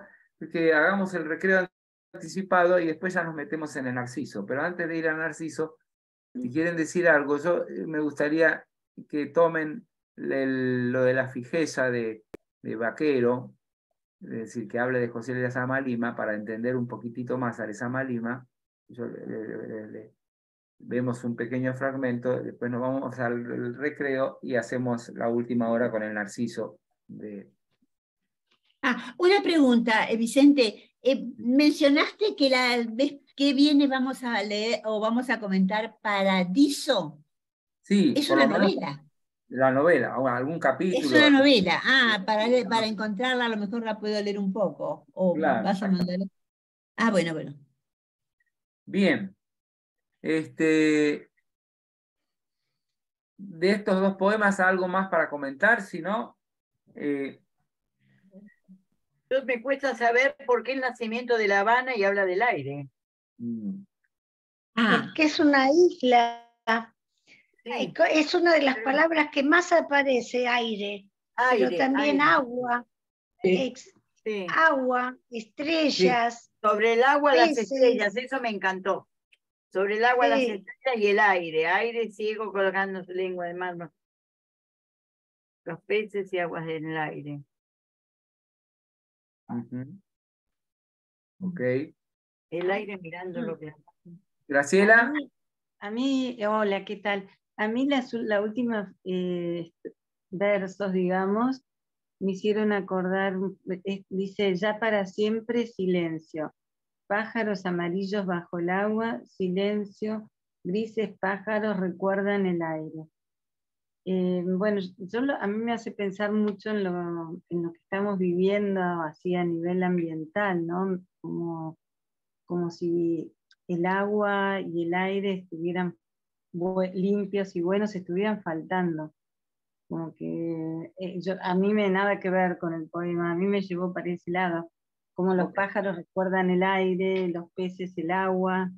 que hagamos el recreo anticipado y después ya nos metemos en el Narciso, pero antes de ir al Narciso, si quieren decir algo, yo me gustaría que tomen lo de la fijeza de Vaquero, es decir, que hable de José Lezama Lima, para entender un poquitito más a Lezama Lima. Vemos un pequeño fragmento, después nos vamos al recreo y hacemos la última hora con el Narciso. Una pregunta, Vicente. Mencionaste que la vez que viene vamos a leer o vamos a comentar Paradiso. Sí, Es por una lo menos novela. la novela, o algún Es capítulo. una novela. Para encontrarla a lo mejor la puedo leer un poco. O Claro. vas a mandar. Bueno. Bien. De estos dos poemas, algo más para comentar, si no. Me cuesta saber por qué el nacimiento de La Habana y habla del aire. Es que es una isla. Sí. Es una de las palabras que más aparece, aire. Pero también aire. agua. Sí. Agua, estrellas. Sí. Sobre el agua, peces. las estrellas, eso me encantó. Sobre el agua, las estrellas y el aire. Aire ciego colgando su lengua de mar. Los peces y aguas en el aire. Ok. El aire mirando lo que... Graciela. A mí, hola, ¿qué tal? A mí la última versos, digamos, me hicieron acordar, dice, ya para siempre silencio, pájaros amarillos bajo el agua, silencio, grises pájaros recuerdan el aire. Bueno, a mí me hace pensar mucho en lo que estamos viviendo así a nivel ambiental, ¿no? Como si el agua y el aire estuvieran limpios y buenos, estuvieran faltando. Como que a mí me nada que ver con el poema, a mí me llevó para ese lado, como los pájaros recuerdan el aire, los peces el agua,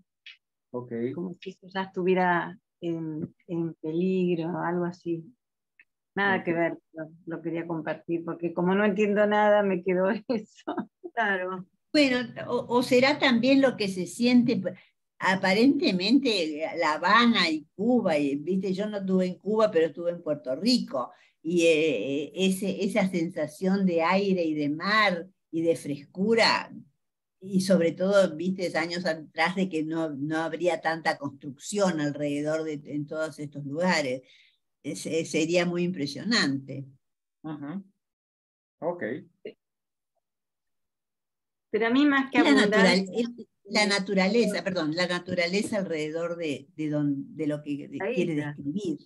como si eso ya estuviera en peligro, algo así. Nada que ver, lo quería compartir, porque como no entiendo nada, me quedó eso. Claro. Bueno, o será también lo que se siente, aparentemente La Habana y Cuba, viste, yo no estuve en Cuba, pero estuve en Puerto Rico, y esa sensación de aire y de mar y de frescura, y sobre todo, viste, años atrás de que no habría tanta construcción alrededor en todos estos lugares. Sería muy impresionante. Ok. Pero a mí más que abundancia... La naturaleza alrededor de lo que quiere describir.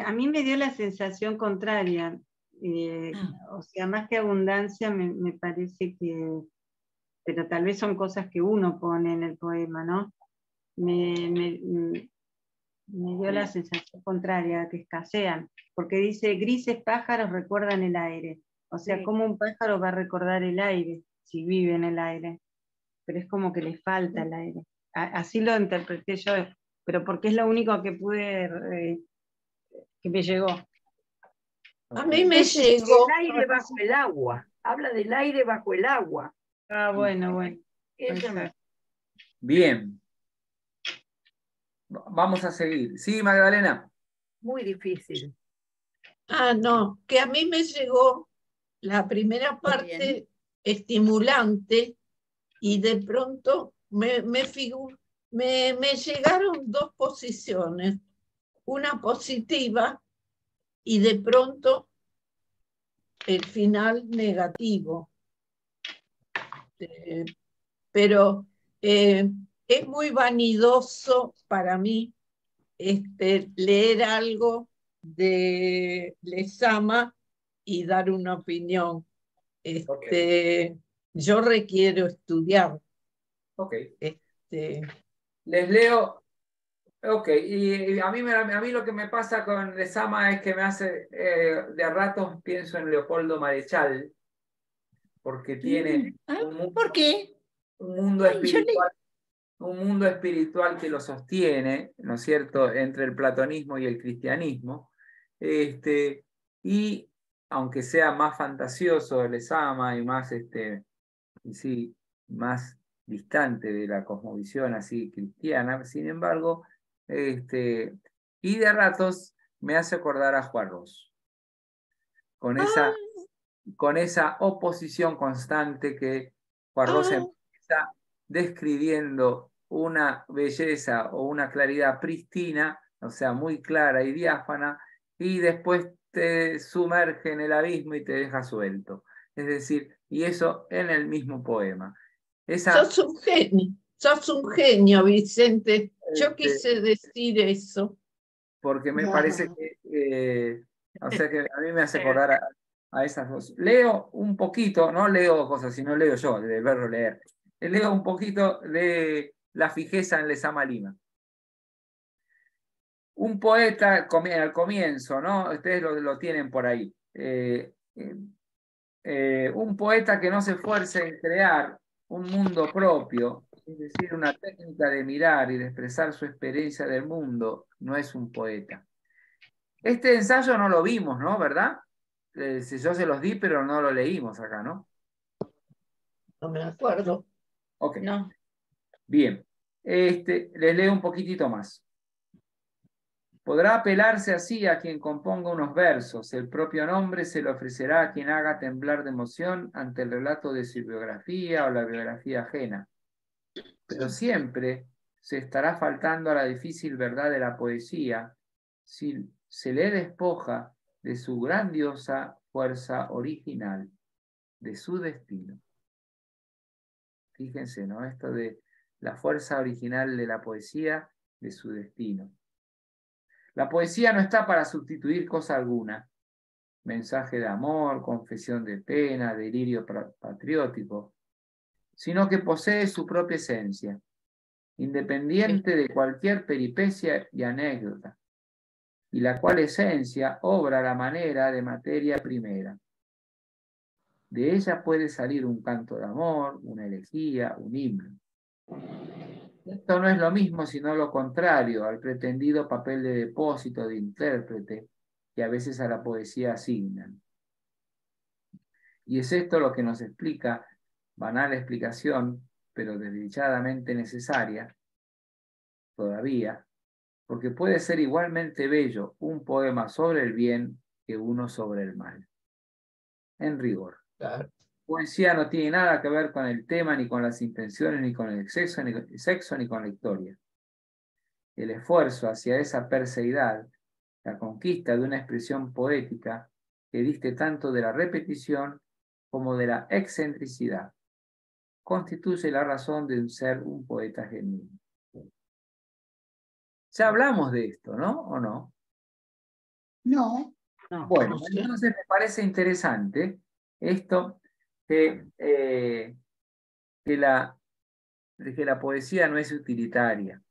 A mí me dio la sensación contraria. O sea, más que abundancia me parece que... Pero tal vez son cosas que uno pone en el poema, ¿no? Me dio la sensación contraria, que escasean. Porque dice, grises pájaros recuerdan el aire. O sea, ¿cómo un pájaro va a recordar el aire si vive en el aire? Pero es como que le falta el aire. Así lo interpreté yo, pero porque es lo único que pude, que me llegó. A mí me llegó. El aire bajo el agua. Habla del aire bajo el agua. Bueno. Bien. Vamos a seguir. Sí, Magdalena. Muy difícil. No, que a mí me llegó la primera parte estimulante y de pronto me llegaron dos posiciones, una positiva y de pronto el final negativo. Pero es muy vanidoso para mí leer algo de Lezama y dar una opinión. Yo requiero estudiar. Les leo. Ok, y a mí lo que me pasa con Lezama es que me hace, de a ratos pienso en Leopoldo Marechal, porque tiene ¿Por qué? un mundo espiritual. Un mundo espiritual que lo sostiene, ¿no es cierto?, entre el platonismo y el cristianismo, y aunque sea más fantasioso Lezama y más, más distante de la cosmovisión así cristiana, sin embargo, y de a ratos me hace acordar a Juarros, con esa oposición constante que Juarros empieza describiendo una belleza o una claridad prístina, o sea, muy clara y diáfana, y después te sumerge en el abismo y te deja suelto. Es decir, y eso en el mismo poema. Sos un genio, Vicente. Yo quise decir eso. Porque me parece que, o sea que a mí me hace acordar a esas cosas. Leo un poquito, no leo cosas, sino leo yo, del verbo leer. Leo un poquito de La fijeza en Lezama Lima. Un poeta, al comienzo, ¿no? Ustedes lo tienen por ahí. Un poeta que no se esfuerce en crear un mundo propio, es decir, una técnica de mirar y de expresar su experiencia del mundo, no es un poeta. Este ensayo no lo vimos, ¿no? ¿Verdad? Yo se los di, pero no lo leímos acá, ¿no? No me acuerdo. Ok. No. Bien. Les leo un poquitito más. Podrá apelarse así a quien componga unos versos. El propio nombre se le ofrecerá a quien haga temblar de emoción ante el relato de su biografía o la biografía ajena. Pero siempre se estará faltando a la difícil verdad de la poesía si se le despoja de su grandiosa fuerza original, de su destino. Fíjense, ¿no? Esto de la fuerza original de la poesía, de su destino. La poesía no está para sustituir cosa alguna. Mensaje de amor, confesión de pena, delirio patriótico, sino que posee su propia esencia, independiente de cualquier peripecia y anécdota, y la cual esencia obra a la manera de materia primera. De ella puede salir un canto de amor, una elegía, un himno. Esto no es lo mismo, sino lo contrario al pretendido papel de depósito de intérprete que a veces a la poesía asignan. Y es esto lo que nos explica, banal explicación, pero desdichadamente necesaria, todavía, porque puede ser igualmente bello un poema sobre el bien que uno sobre el mal. En rigor. Claro. Poesía no tiene nada que ver con el tema, ni con las intenciones, ni con el sexo, ni con la historia. El esfuerzo hacia esa perseidad, la conquista de una expresión poética que diste tanto de la repetición como de la excentricidad, constituye la razón de ser un poeta genuino. Ya hablamos de esto, ¿no? ¿O no? No. Bueno, entonces me parece interesante esto que la poesía no es utilitaria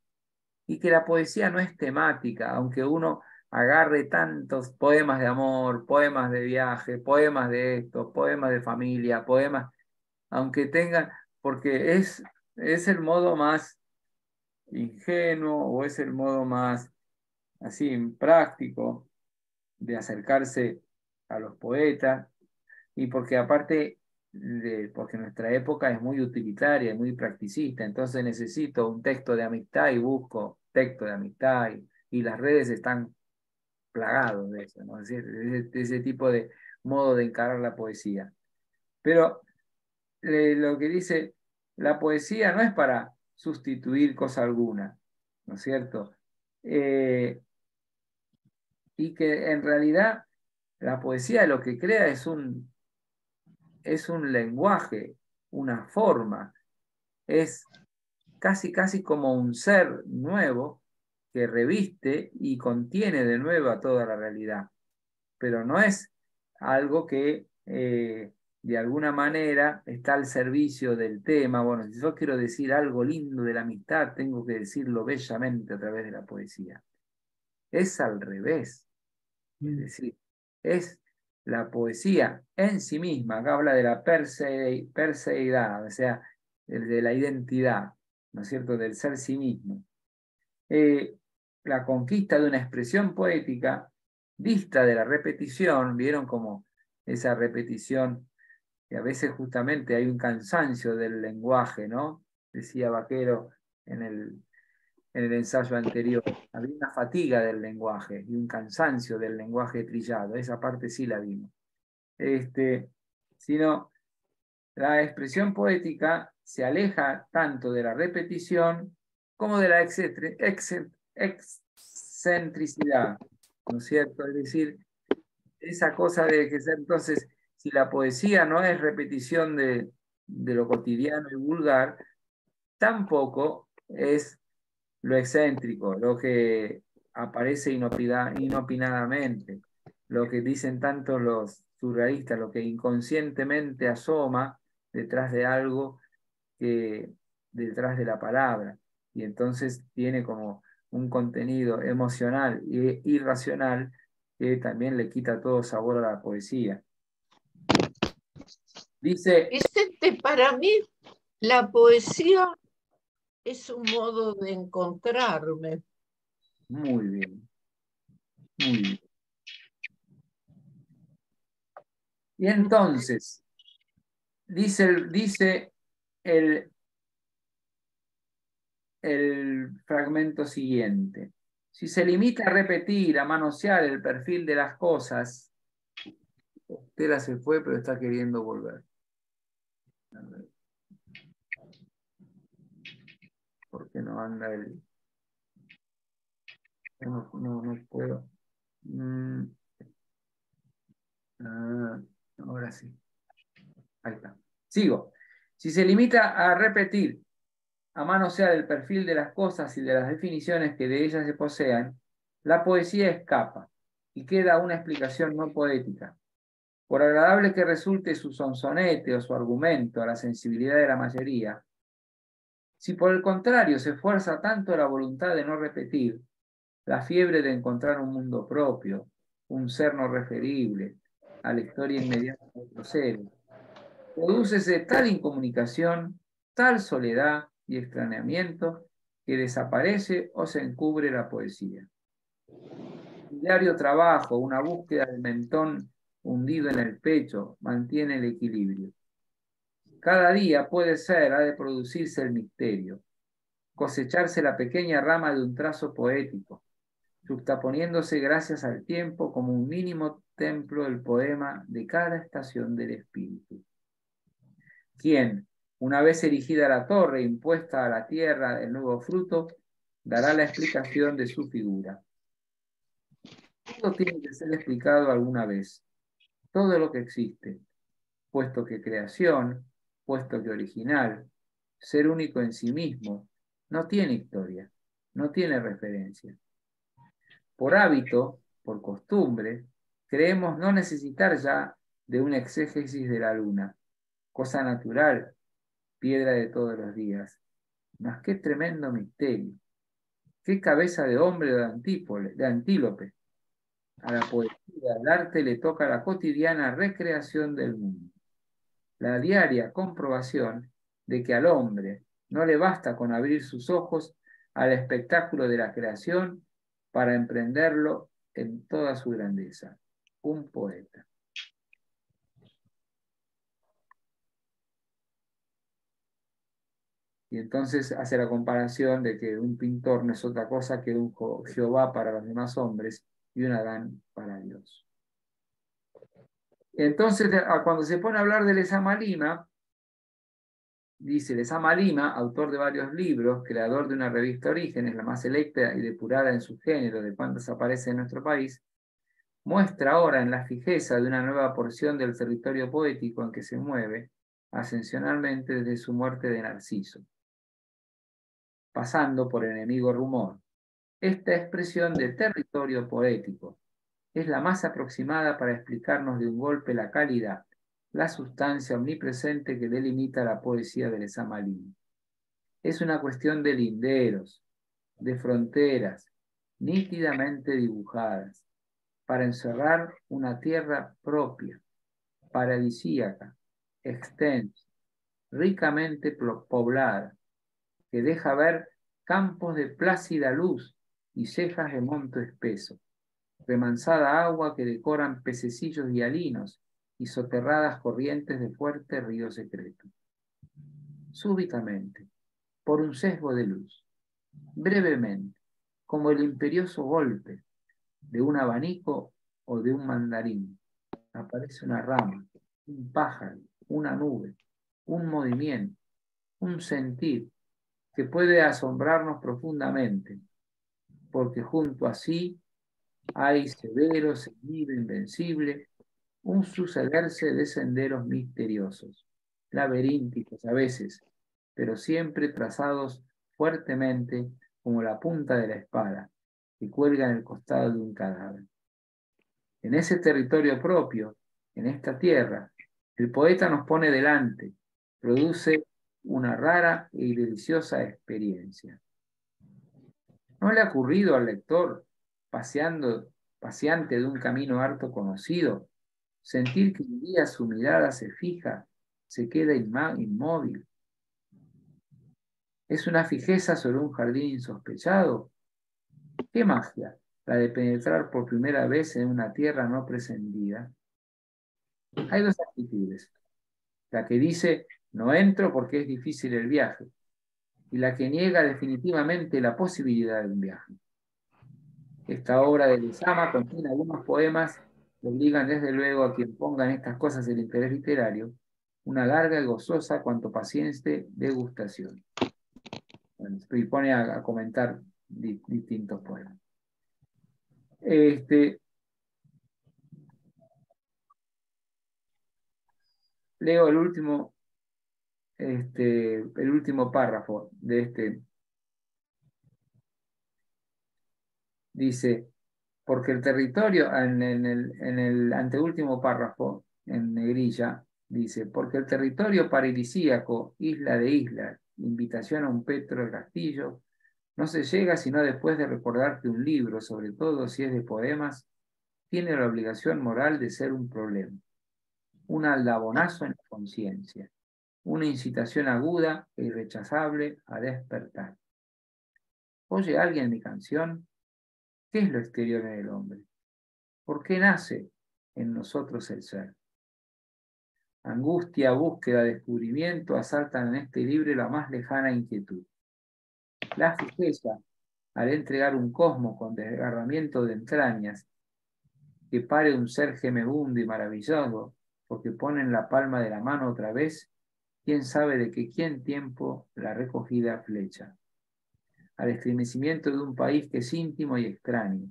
y que la poesía no es temática, aunque uno agarre tantos poemas de amor, poemas de viaje, poemas de esto, poemas de familia, poemas, aunque tengan, porque es el modo más ingenuo o es el modo más así práctico de acercarse a los poetas, y porque aparte porque nuestra época es muy utilitaria, muy practicista, entonces necesito un texto de amistad y busco texto de amistad, y las redes están plagados de eso, ¿no? Es decir, de ese tipo de modo de encarar la poesía. Pero lo que dice, la poesía no es para sustituir cosa alguna, ¿no es cierto? Y que en realidad la poesía lo que crea es un lenguaje, una forma, es casi como un ser nuevo que reviste y contiene de nuevo a toda la realidad, pero no es algo que de alguna manera está al servicio del tema. Bueno, si yo quiero decir algo lindo de la amistad, tengo que decirlo bellamente a través de la poesía. Es al revés, es decir, es la poesía en sí misma, que habla de la perseidad, o sea, de la identidad, ¿no es cierto?, del ser sí mismo. La conquista de una expresión poética dista de la repetición, vieron como esa repetición, que a veces justamente hay un cansancio del lenguaje, ¿no? Decía Vaquero en en el ensayo anterior. Había una fatiga del lenguaje y un cansancio del lenguaje trillado. Esa parte sí la vimos. Sino la expresión poética se aleja tanto de la repetición como de la excentricidad, ¿no es cierto? Es decir, esa cosa de que ser, entonces, si la poesía no es repetición de lo cotidiano y vulgar, tampoco es lo excéntrico, lo que aparece inopinadamente, lo que dicen tanto los surrealistas, lo que inconscientemente asoma detrás de algo que detrás de la palabra, y entonces tiene como un contenido emocional e irracional que también le quita todo sabor a la poesía. Dice... Vicente, para mí la poesía es un modo de encontrarme. Muy bien. Muy bien. Y entonces, dice el fragmento siguiente. Si se limita a repetir, a manosear el perfil de las cosas, Estela se fue, pero está queriendo volver. ¿Por qué no anda el...? No puedo. Ahora sí. Ahí está. Sigo. Si se limita a repetir, a manosear el perfil de las cosas y de las definiciones que de ellas se posean, la poesía escapa y queda una explicación no poética. Por agradable que resulte su sonsonete o su argumento a la sensibilidad de la mayoría, si por el contrario se esfuerza tanto la voluntad de no repetir, la fiebre de encontrar un mundo propio, un ser no referible a la historia inmediata de otros seres, prodúcese tal incomunicación, tal soledad y extrañamiento que desaparece o se encubre la poesía. Un diario trabajo, una búsqueda del mentón hundido en el pecho, mantiene el equilibrio. Cada día puede ser, ha de producirse el misterio, cosecharse la pequeña rama de un trazo poético, subtaponiéndose gracias al tiempo como un mínimo templo del poema de cada estación del espíritu. Quien, una vez erigida la torre, impuesta a la tierra el nuevo fruto, dará la explicación de su figura. Todo tiene que ser explicado alguna vez, todo lo que existe, puesto que creación, puesto que original, ser único en sí mismo, no tiene historia, no tiene referencia. Por hábito, por costumbre, creemos no necesitar ya de una exégesis de la luna, cosa natural, piedra de todos los días. Mas qué tremendo misterio, qué cabeza de hombre de Antílope. A la poesía, al arte le toca la cotidiana recreación del mundo, la diaria comprobación de que al hombre no le basta con abrir sus ojos al espectáculo de la creación para emprenderlo en toda su grandeza. Un poeta. Y entonces hace la comparación de que un pintor no es otra cosa que un Jehová para los demás hombres y un Adán para Dios. Entonces, cuando se pone a hablar de Lezama Lima, dice Lezama Lima, autor de varios libros, creador de una revista Orígenes, la más selecta y depurada en su género de cuantas aparece en nuestro país, muestra ahora en la fijeza de una nueva porción del territorio poético en que se mueve ascensionalmente desde su muerte de Narciso, pasando por enemigo rumor. Esta expresión de territorio poético es la más aproximada para explicarnos de un golpe la calidad, la sustancia omnipresente que delimita la poesía de Lezama Lima. Es una cuestión de linderos, de fronteras, nítidamente dibujadas, para encerrar una tierra propia, paradisíaca, extensa, ricamente poblada, que deja ver campos de plácida luz y cejas de monto espeso, remansada agua que decoran pececillos hialinos y soterradas corrientes de fuerte río secreto. Súbitamente, por un sesgo de luz, brevemente, como el imperioso golpe de un abanico o de un mandarín. Aparece una rama, un pájaro, una nube, un movimiento, un sentir que puede asombrarnos profundamente, porque junto a sí hay severo, seguido, invencible, un sucederse de senderos misteriosos, laberínticos a veces, pero siempre trazados fuertemente como la punta de la espada que cuelga en el costado de un cadáver. En ese territorio propio, en esta tierra, el poeta nos pone delante, produce una rara y deliciosa experiencia. ¿No le ha ocurrido al lector, paseante de un camino harto conocido, sentir que un día su mirada se fija, se queda inmóvil? ¿Es una fijeza sobre un jardín insospechado? ¿Qué magia la de penetrar por primera vez en una tierra no presentida? Hay dos actitudes. La que dice, no entro porque es difícil el viaje, y la que niega definitivamente la posibilidad de un viaje. Esta obra de Lezama contiene algunos poemas que obligan desde luego a quien ponga en estas cosas el interés literario, una larga y gozosa cuanto paciente degustación. Bueno, y pone a comentar distintos poemas. Leo el último párrafo de este. Dice, porque el territorio, en el anteúltimo párrafo, en negrilla, dice, porque el territorio paradisíaco, isla de islas, invitación a un petro de castillo, no se llega sino después de recordar que un libro, sobre todo si es de poemas, tiene la obligación moral de ser un problema, un aldabonazo en la conciencia, una incitación aguda e irrechazable a despertar. ¿Oye alguien mi canción? ¿Qué es lo exterior en el hombre? ¿Por qué nace en nosotros el ser? Angustia, búsqueda, descubrimiento asaltan en este libro la más lejana inquietud. La fijeza, al entregar un cosmos con desgarramiento de entrañas, que pare un ser gemebundo y maravilloso, porque pone en la palma de la mano otra vez, quién sabe de quién tiempo la recogida flecha. Al estremecimiento de un país que es íntimo y extraño,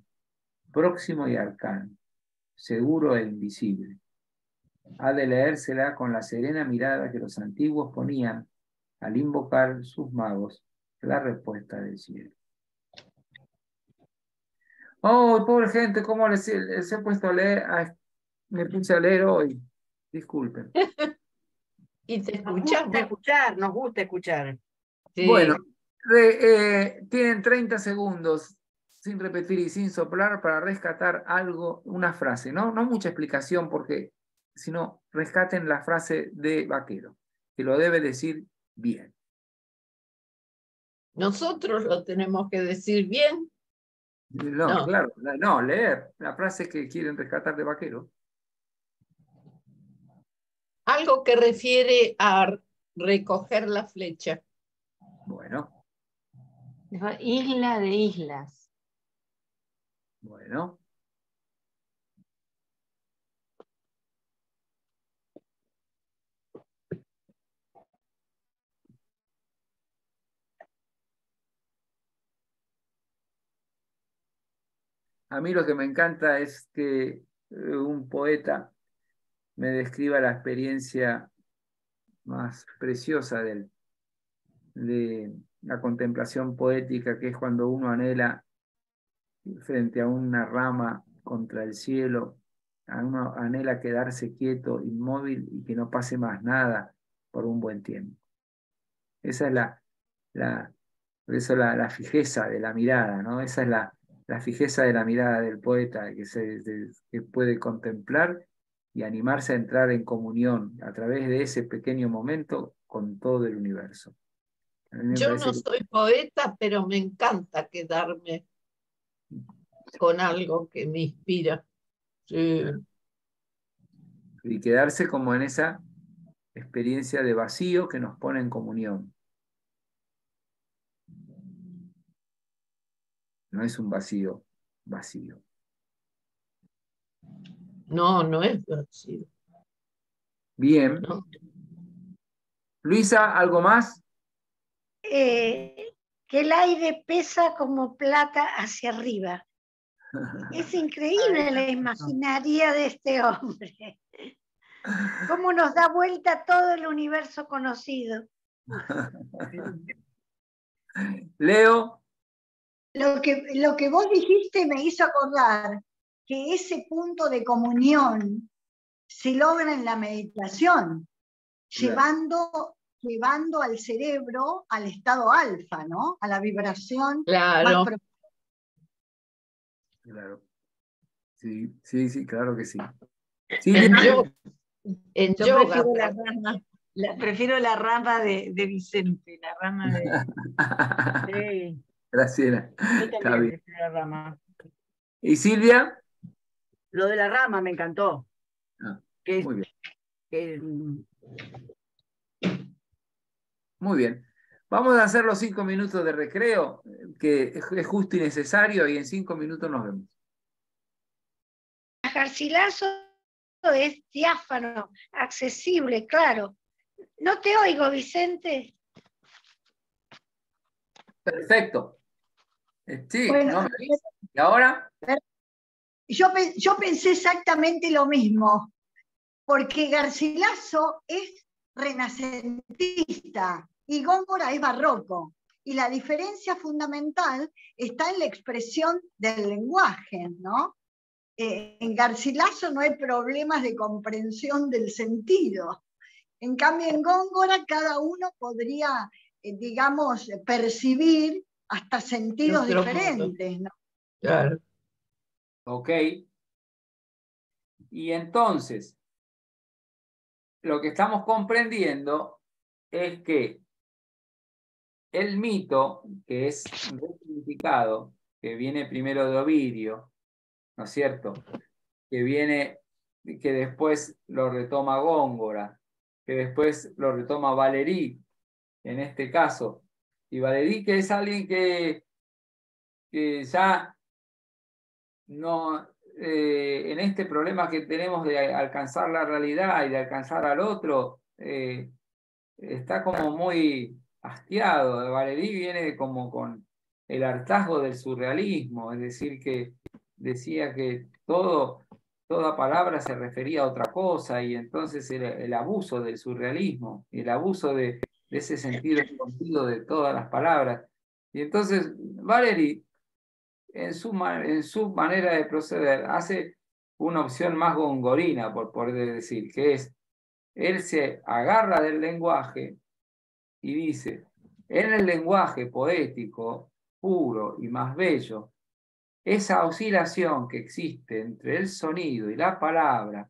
próximo y arcano, seguro e invisible. Ha de leérsela con la serena mirada que los antiguos ponían al invocar sus magos la respuesta del cielo. Oh, pobre gente, ¿cómo les he puesto a leer? Ay, me puse a leer hoy. Disculpen. Y te Nos gusta escuchamos. escuchar, nos gusta escuchar. Sí. Bueno, tienen 30 segundos sin repetir y sin soplar para rescatar algo, una frase, ¿no? No mucha explicación porque, sino rescaten la frase de Vaquero, que lo debe decir bien. Nosotros lo tenemos que decir bien. No, No. claro, no, leer la frase que quieren rescatar de Vaquero. Algo que refiere a recoger la flecha. Bueno, Isla de islas. bueno. A mí lo que me encanta es que un poeta me describa la experiencia más preciosa de la contemplación poética, que es cuando uno anhela frente a una rama contra el cielo, uno anhela quedarse quieto, inmóvil y que no pase más nada por un buen tiempo. Esa es por eso la fijeza de la mirada, ¿no? Esa es la fijeza de la mirada del poeta que puede contemplar y animarse a entrar en comunión a través de ese pequeño momento con todo el universo. Yo no soy poeta, pero me encanta quedarme con algo que me inspira. Sí. Y quedarse como en esa experiencia de vacío que nos pone en comunión. No es un vacío vacío. No, no es vacío. Bien. No. Luisa, ¿algo más? Que el aire pesa como plata hacia arriba. Es increíble la imaginaria de este hombre. Cómo nos da vuelta todo el universo conocido. Leo. Lo que vos dijiste me hizo acordar que ese punto de comunión se logra en la meditación, llevando al cerebro al estado alfa, ¿no? A la vibración más Claro. profunda. Claro. Sí, sí, sí, claro que sí. En Yo yoga. prefiero la rama de Vicente, la rama de... Sí, Graciela. yo Está también bien. prefiero la rama. ¿Y Silvia? Lo de la rama me encantó. Que, Muy bien. que, Muy bien. Vamos a hacer los 5 minutos de recreo, que es justo y necesario, y en 5 minutos nos vemos. Garcilaso es diáfano, accesible, claro. No te oigo, Vicente. Perfecto. Sí, Bueno, ¿no me ves? ¿Y ahora? yo pensé exactamente lo mismo, porque Garcilaso es renacentista y Góngora es barroco. Y la diferencia fundamental está en la expresión del lenguaje, ¿no? En Garcilaso no hay problemas de comprensión del sentido. En cambio, en Góngora cada uno podría, digamos, percibir hasta sentidos diferentes, ¿no? Claro. Ok. Y entonces, lo que estamos comprendiendo es que el mito, que es resignificado, que viene primero de Ovidio, ¿no es cierto? Que después lo retoma Góngora, que después lo retoma Valerí, en este caso. Y Valerí, que es alguien que ya no, en este problema que tenemos de alcanzar la realidad y de alcanzar al otro, está como muy hastiado. Valerí viene como con el hartazgo del surrealismo, es decir, que decía que toda palabra se refería a otra cosa, y entonces el abuso del surrealismo, el abuso de ese sentido escondido de todas las palabras. Y entonces Valerí, en su manera de proceder, hace una opción más gongorina, por poder decir, que es, él se agarra del lenguaje y dice, en el lenguaje poético, puro y más bello, esa oscilación que existe entre el sonido y la palabra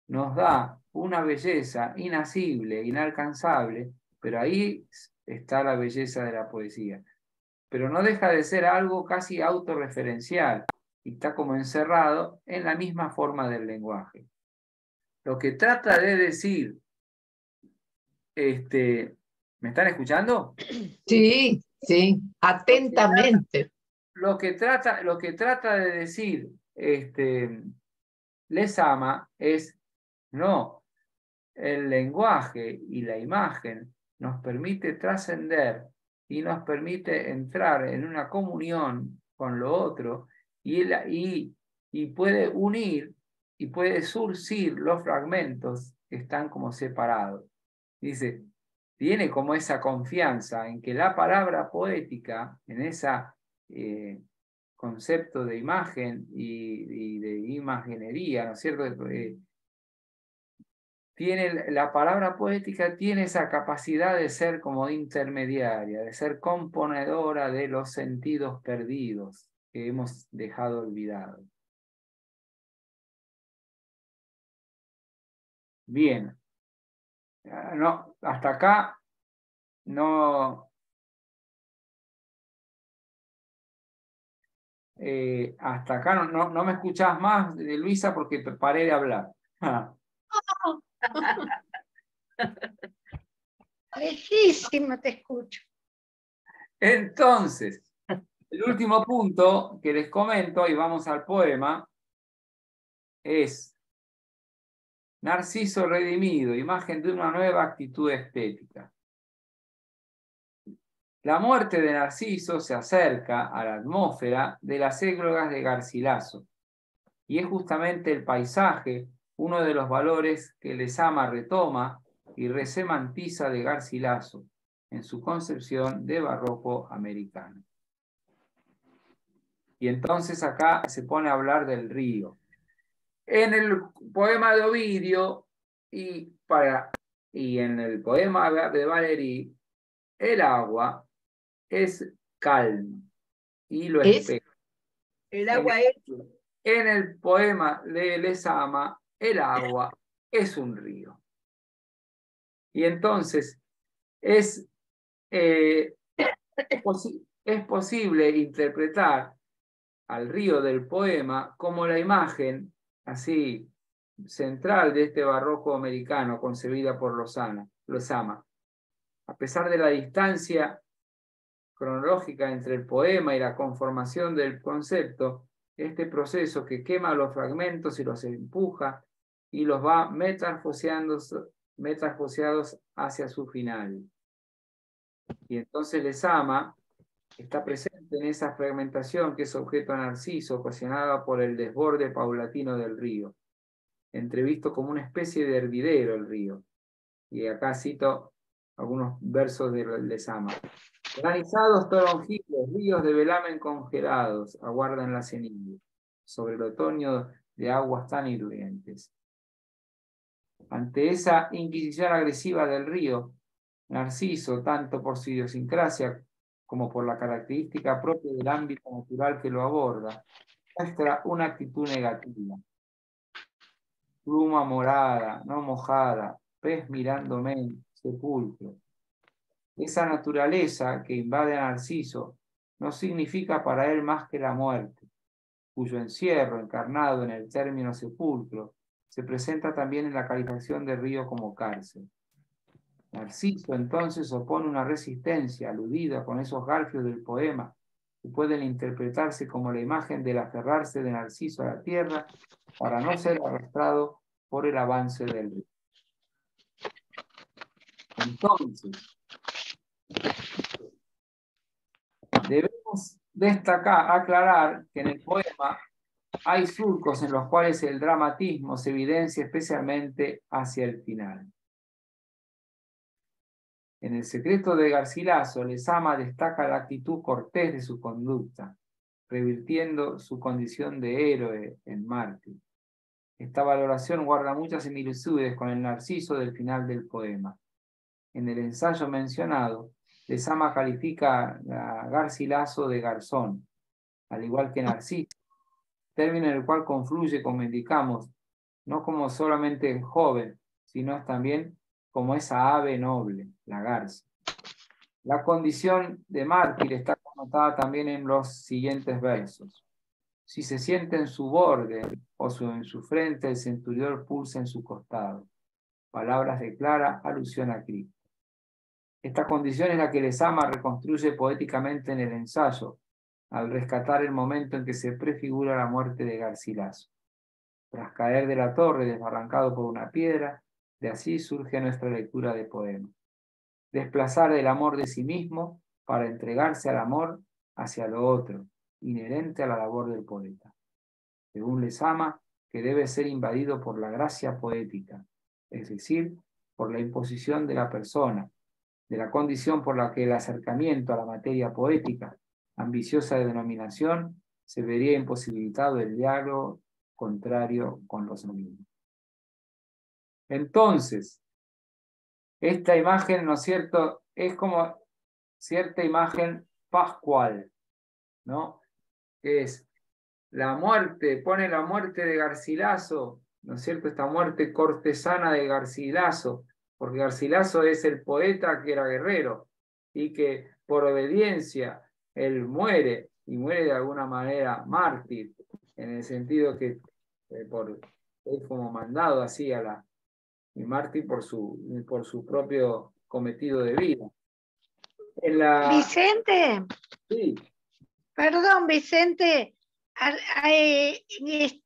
nos da una belleza inacible, inalcanzable, pero ahí está la belleza de la poesía. Pero no deja de ser algo casi autorreferencial y está como encerrado en la misma forma del lenguaje. Lo que trata de decir, ¿me están escuchando? Sí, sí, atentamente. Lo que trata de decir Lezama es, no, el lenguaje y la imagen nos permite trascender y nos permite entrar en una comunión con lo otro y puede unir y puede surcir los fragmentos que están como separados. Dice, tiene como esa confianza en que la palabra poética, en esa concepto de imagen y de imaginería, ¿no es cierto? La palabra poética tiene esa capacidad de ser como intermediaria, de ser componedora de los sentidos perdidos que hemos dejado olvidados. Bien. No, hasta acá no. Hasta acá no me escuchás más, Luisa, porque paré de hablar. Lejísimo te escucho. Entonces, El último punto que les comento, y vamos al poema, es Narciso redimido, imagen de una nueva actitud estética. La muerte de Narciso se acerca a la atmósfera de las églogas de Garcilaso, y es justamente el paisaje uno de los valores que Lezama retoma y resemantiza de Garcilaso en su concepción de barroco americano. Y entonces acá se pone a hablar del río. En el poema de Ovidio y en el poema de Valéry, el agua es calma y lo espera. El agua es... En el poema de Lezama, el agua es un río. Y entonces es posible interpretar al río del poema como la imagen así central de este barroco americano concebida por Lezama. A pesar de la distancia cronológica entre el poema y la conformación del concepto, este proceso que quema los fragmentos y los empuja y los va metamorfoseados hacia su final. Y entonces Lezama está presente en esa fragmentación que es objeto Narciso, ocasionada por el desborde paulatino del río, entrevisto como una especie de hervidero el río. Y acá cito algunos versos de Lezama. Granizados toronjiles, ríos de velamen congelados, aguardan la cenilla, sobre el otoño de aguas tan hirvientes. Ante esa inquisición agresiva del río, Narciso, tanto por su idiosincrasia como por la característica propia del ámbito natural que lo aborda, muestra una actitud negativa. Pluma morada, no mojada, pez mirándome, sepulcro. Esa naturaleza que invade a Narciso no significa para él más que la muerte, cuyo encierro, encarnado en el término sepulcro, se presenta también en la calificación del río como cárcel. Narciso entonces opone una resistencia aludida con esos garfios del poema que pueden interpretarse como la imagen del aferrarse de Narciso a la tierra para no ser arrastrado por el avance del río. Entonces, debemos aclarar que en el poema hay surcos en los cuales el dramatismo se evidencia especialmente hacia el final. En el secreto de Garcilaso, Lezama destaca la actitud cortés de su conducta, revirtiendo su condición de héroe en mártir. Esta valoración guarda muchas similitudes con el Narciso del final del poema. En el ensayo mencionado, Lezama califica a Garcilaso de garzón, al igual que Narciso, término en el cual confluye, como indicamos, no como solamente joven, sino también como esa ave noble, la garza. La condición de mártir está connotada también en los siguientes versos. Si se siente en su borde o en su frente, el centurión pulsa en su costado. Palabras de clara alusión a Cristo. Esta condición es la que Lezama reconstruye poéticamente en el ensayo, al rescatar el momento en que se prefigura la muerte de Garcilaso. Tras caer de la torre desbarrancado por una piedra, de así surge nuestra lectura de poema. Desplazar el amor de sí mismo para entregarse al amor hacia lo otro, inherente a la labor del poeta. Según Lezama, que debe ser invadido por la gracia poética, es decir, por la imposición de la persona, de la condición por la que el acercamiento a la materia poética, ambiciosa de denominación, se vería imposibilitado el diálogo contrario con los amigos. Entonces, esta imagen, ¿no es cierto?, es como cierta imagen pascual, ¿no? Es la muerte, pone la muerte de Garcilaso, ¿no es cierto?, esta muerte cortesana de Garcilaso, porque Garcilaso es el poeta que era guerrero y que por obediencia él muere, y muere de alguna manera mártir, en el sentido que es como mandado así y mártir por su propio cometido de vida. Vicente, Sí. Perdón, Vicente.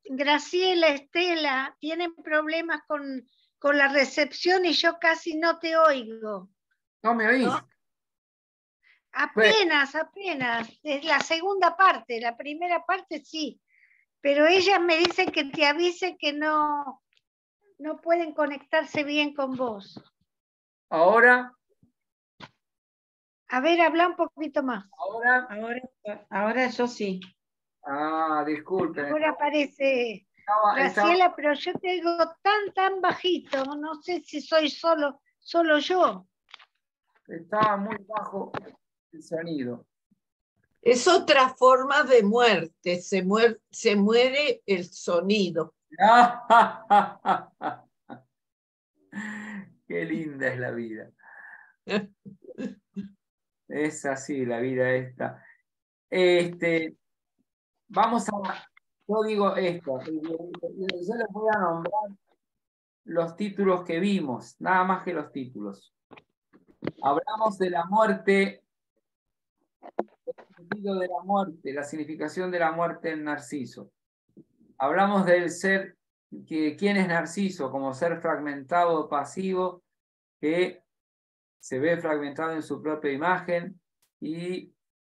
Graciela, Estela, tienen problemas con la recepción y yo casi no te oigo. ¿No me oís? ¿No? Apenas. Es la segunda parte, la primera parte sí. Pero ellas me dicen que te avise que no pueden conectarse bien con vos. ¿Ahora? A ver, habla un poquito más. ¿Ahora? Ahora yo sí. Ah, disculpen. Ahora aparece Graciela, pero yo te digo tan bajito, no sé si soy solo yo. Estaba muy bajo el sonido. Es otra forma de muerte, se muere el sonido. Qué linda es la vida. Es así la vida esta. Vamos a, yo digo esto, yo les voy a nombrar los títulos que vimos, nada más que los títulos. Hablamos de la muerte, el sentido de la muerte, la significación de la muerte en Narciso. Hablamos del ser, quién es Narciso, como ser fragmentado, pasivo, que se ve fragmentado en su propia imagen y,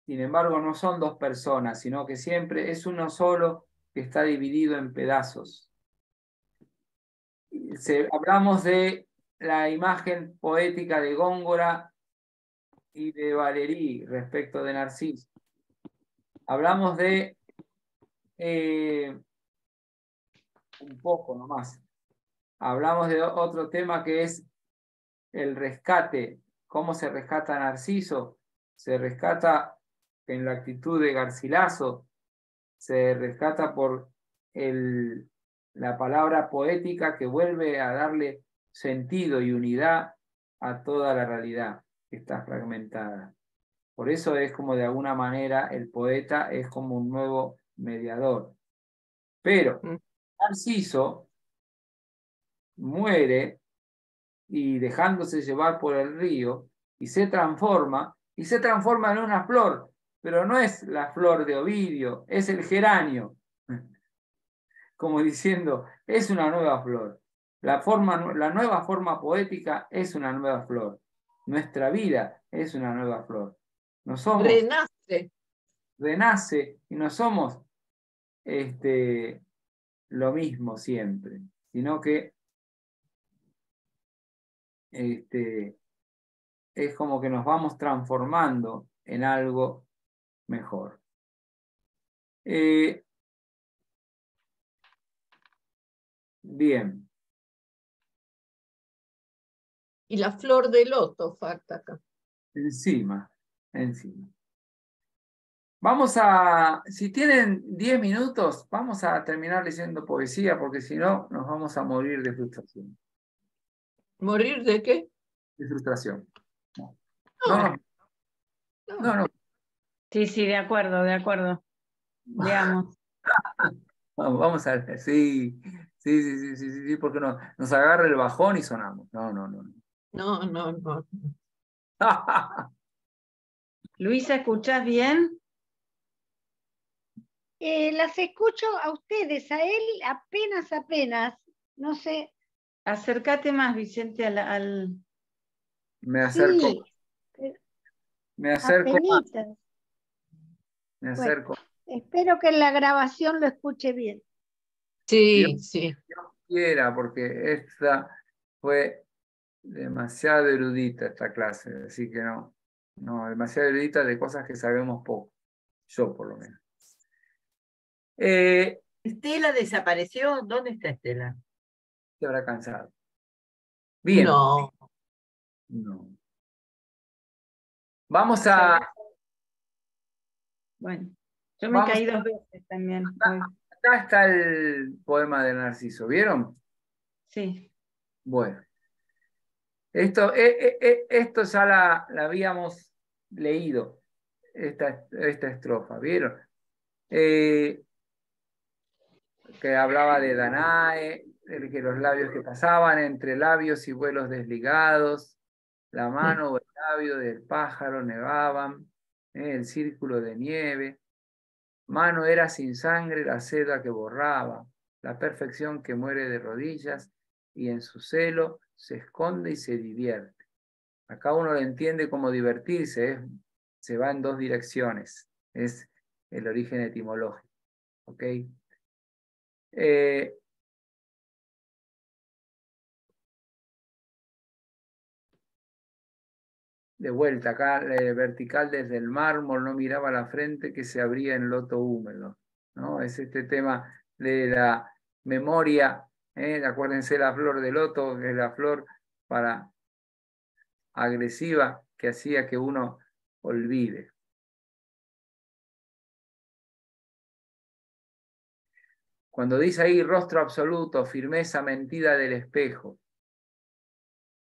sin embargo, no son dos personas, sino que siempre es uno solo que está dividido en pedazos. Hablamos de la imagen poética de Góngora y de Valéry respecto de Narciso. Hablamos de un poco nomás. Hablamos de otro tema que es el rescate. ¿Cómo se rescata a Narciso? Se rescata en la actitud de Garcilaso, se rescata por la palabra poética que vuelve a darle sentido y unidad a toda la realidad que está fragmentada. Por eso es como de alguna manera el poeta es como un nuevo mediador. Pero Narciso muere y dejándose llevar por el río y se transforma en una flor, pero no es la flor de Ovidio, es el geranio, como diciendo, es una nueva flor. La nueva forma poética es una nueva flor. Nuestra vida es una nueva flor. No somos, renace y no somos lo mismo siempre, sino que es como que nos vamos transformando en algo mejor. Bien. Y la flor de loto falta acá. Encima. Vamos a, si tienen 10 minutos, vamos a terminar leyendo poesía, porque si no, nos vamos a morir de frustración. ¿Morir de qué? De frustración. No. Sí, de acuerdo. Veamos. Vamos a ver, sí, porque nos agarra el bajón y sonamos. No. Luisa, ¿escuchás bien? Las escucho a ustedes, a él apenas, no sé. Acércate más, Vicente, al... Me acerco. Sí, me acerco más. Me Bueno, acerco. espero que en la grabación lo escuche bien. Sí. Dios quiera, porque esta fue demasiado erudita esta clase, así que no, demasiado erudita de cosas que sabemos poco, yo por lo menos. Estela desapareció, ¿dónde está Estela? Se habrá cansado. Bien. No. Vamos a... Bueno, yo me caí 2 veces también. Acá está el poema de Narciso, ¿vieron? Sí. Bueno. Esto ya la habíamos leído, esta estrofa, ¿vieron? Que hablaba de Danae, de que los labios que pasaban entre labios y vuelos desligados, la mano o el labio del pájaro nevaban, el círculo de nieve, Mano era sin sangre la seda que borraba, la perfección que muere de rodillas y en su celo se esconde y se divierte. Acá uno lo entiende como divertirse, se va en dos direcciones, es el origen etimológico. ¿Ok? De vuelta, acá vertical desde el mármol, no miraba la frente que se abría en loto húmedo, ¿no? Es este tema de la memoria, acuérdense la flor de loto, que es la flor para agresiva que hacía que uno olvide. Cuando dice ahí rostro absoluto, firmeza mentida del espejo,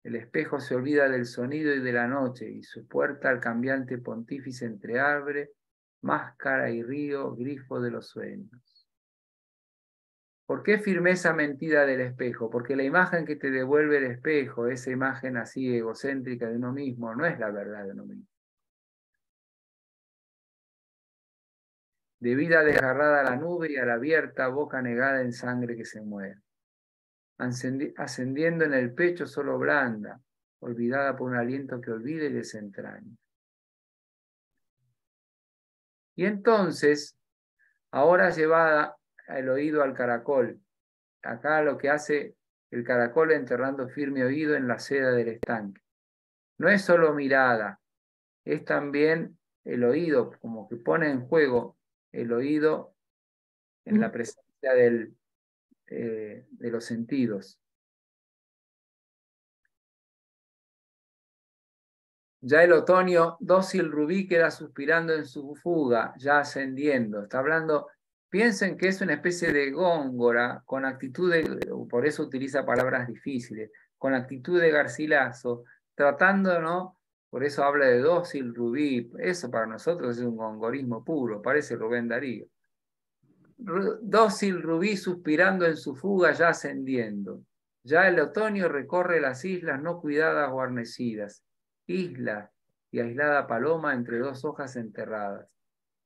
el espejo se olvida del sonido y de la noche, y su puerta al cambiante pontífice entreabre, máscara y río, grifo de los sueños. ¿Por qué firmeza mentida del espejo? Porque la imagen que te devuelve el espejo, esa imagen así egocéntrica de uno mismo, no es la verdad de uno mismo. De vida desgarrada a la nube y a la abierta boca negada en sangre que se muere. Ascendiendo en el pecho solo blanda, olvidada por un aliento que olvida y desentraña. Y entonces, ahora llevada el oído al caracol. Acá lo que hace el caracol enterrando firme oído en la seda del estanque. No es solo mirada, es también el oído, como que pone en juego el oído en la presencia de los sentidos. Ya el otoño, dócil rubí queda suspirando en su fuga, ya ascendiendo. Está hablando, piensen que es una especie de góngora, con actitud de, por eso utiliza palabras difíciles, con actitud de Garcilaso, tratando, ¿no? Por eso habla de dócil rubí. Eso para nosotros es un gongorismo puro, parece Rubén Darío. Dócil rubí suspirando en su fuga, ya ascendiendo. Ya el otoño recorre las islas no cuidadas guarnecidas. Isla y aislada paloma entre dos hojas enterradas.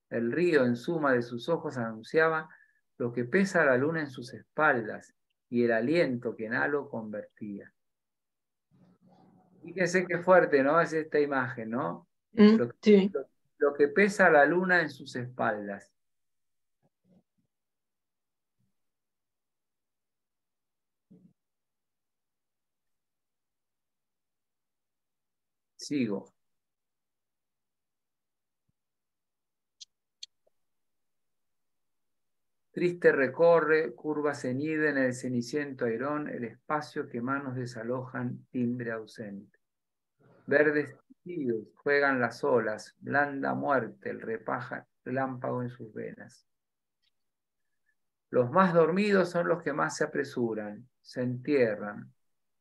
El río en suma de sus ojos anunciaba lo que pesa la luna en sus espaldas y el aliento que en halo convertía. Fíjense qué fuerte, ¿no? Es esta imagen, ¿no? Sí. Lo que pesa la luna en sus espaldas. Sigo. Triste recorre, curva ceñida en el ceniciento airón, el espacio que manos desalojan, timbre ausente. Verdes tejidos juegan las olas, blanda muerte, el relámpago en sus venas. Los más dormidos son los que más se apresuran, se entierran,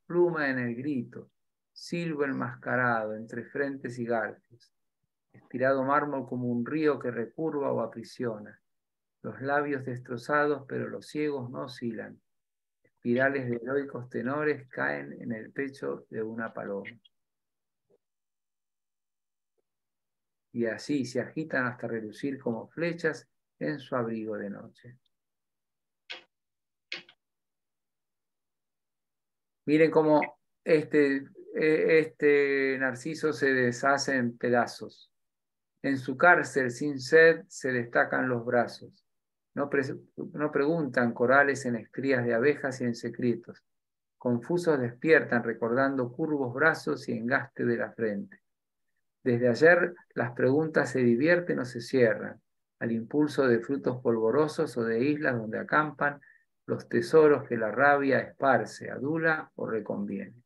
pluma en el grito, silbo enmascarado entre frentes y garfios, estirado mármol como un río que recurva o aprisiona. Los labios destrozados, pero los ciegos no oscilan. Espirales de heroicos tenores caen en el pecho de una paloma. Y así se agitan hasta relucir como flechas en su abrigo de noche. Miren cómo este Narciso se deshace en pedazos. En su cárcel sin sed se destacan los brazos. No preguntan corales en estrías de abejas y en secretos. Confusos despiertan recordando curvos brazos y engaste de la frente. Desde ayer las preguntas se divierten o se cierran, al impulso de frutos polvorosos o de islas donde acampan los tesoros que la rabia esparce, adula o reconviene.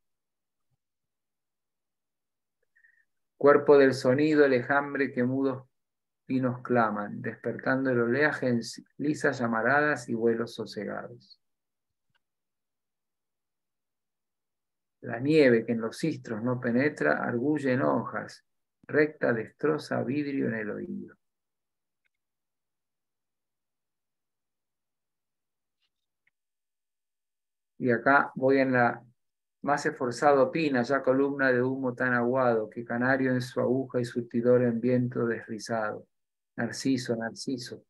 Cuerpo del sonido, el enjambre que mudos pinos claman, despertando el oleaje en lisas llamaradas y vuelos sosegados. La nieve que en los cistros no penetra, arguye en hojas, recta destroza vidrio en el oído. Y acá voy en la más esforzado Pina, ya columna de humo tan aguado, que canario en su aguja y surtidor en viento desrizado. Narciso, Narciso,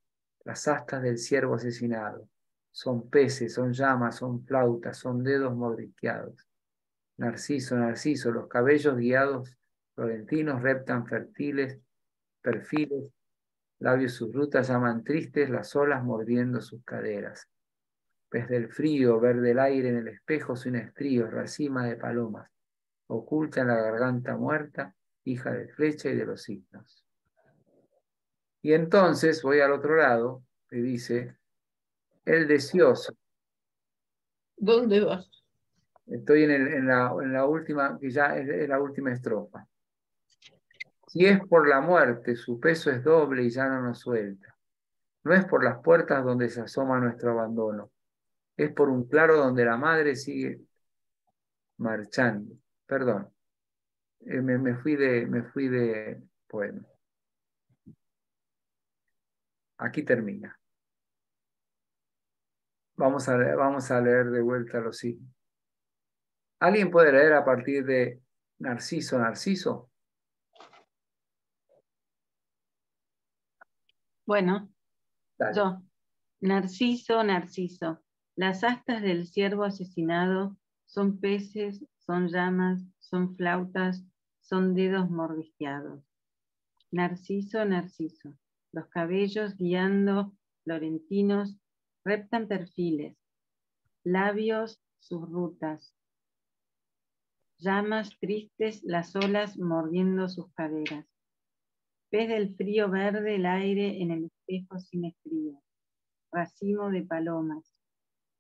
las astas del ciervo asesinado. Son peces, son llamas, son flautas, son dedos mordisqueados. Narciso, Narciso, los cabellos guiados, florentinos reptan perfiles, labios sus rutas llaman tristes, las olas mordiendo sus caderas. Pez del frío, verde el aire en el espejo sin estríos, racima de palomas, oculta en la garganta muerta, hija de flecha y de los signos. Y entonces voy al otro lado, y dice, el deseoso. ¿Dónde vas? Estoy en la última, que ya es la última estrofa. Si es por la muerte, su peso es doble y ya no nos suelta. No es por las puertas donde se asoma nuestro abandono. Es por un claro donde la madre sigue marchando. Perdón, me fui de poema. Aquí termina. Vamos a leer de vuelta los signos. ¿Alguien puede leer a partir de Narciso, Narciso? Bueno, Dale. yo. Narciso, Narciso, las astas del ciervo asesinado son peces, son llamas, son flautas, son dedos mordisqueados. Narciso, Narciso, los cabellos guiando florentinos reptan perfiles, labios sus rutas, llamas tristes las olas mordiendo sus caderas. Pez del frío verde el aire en el espejo sin estrías, racimo de palomas,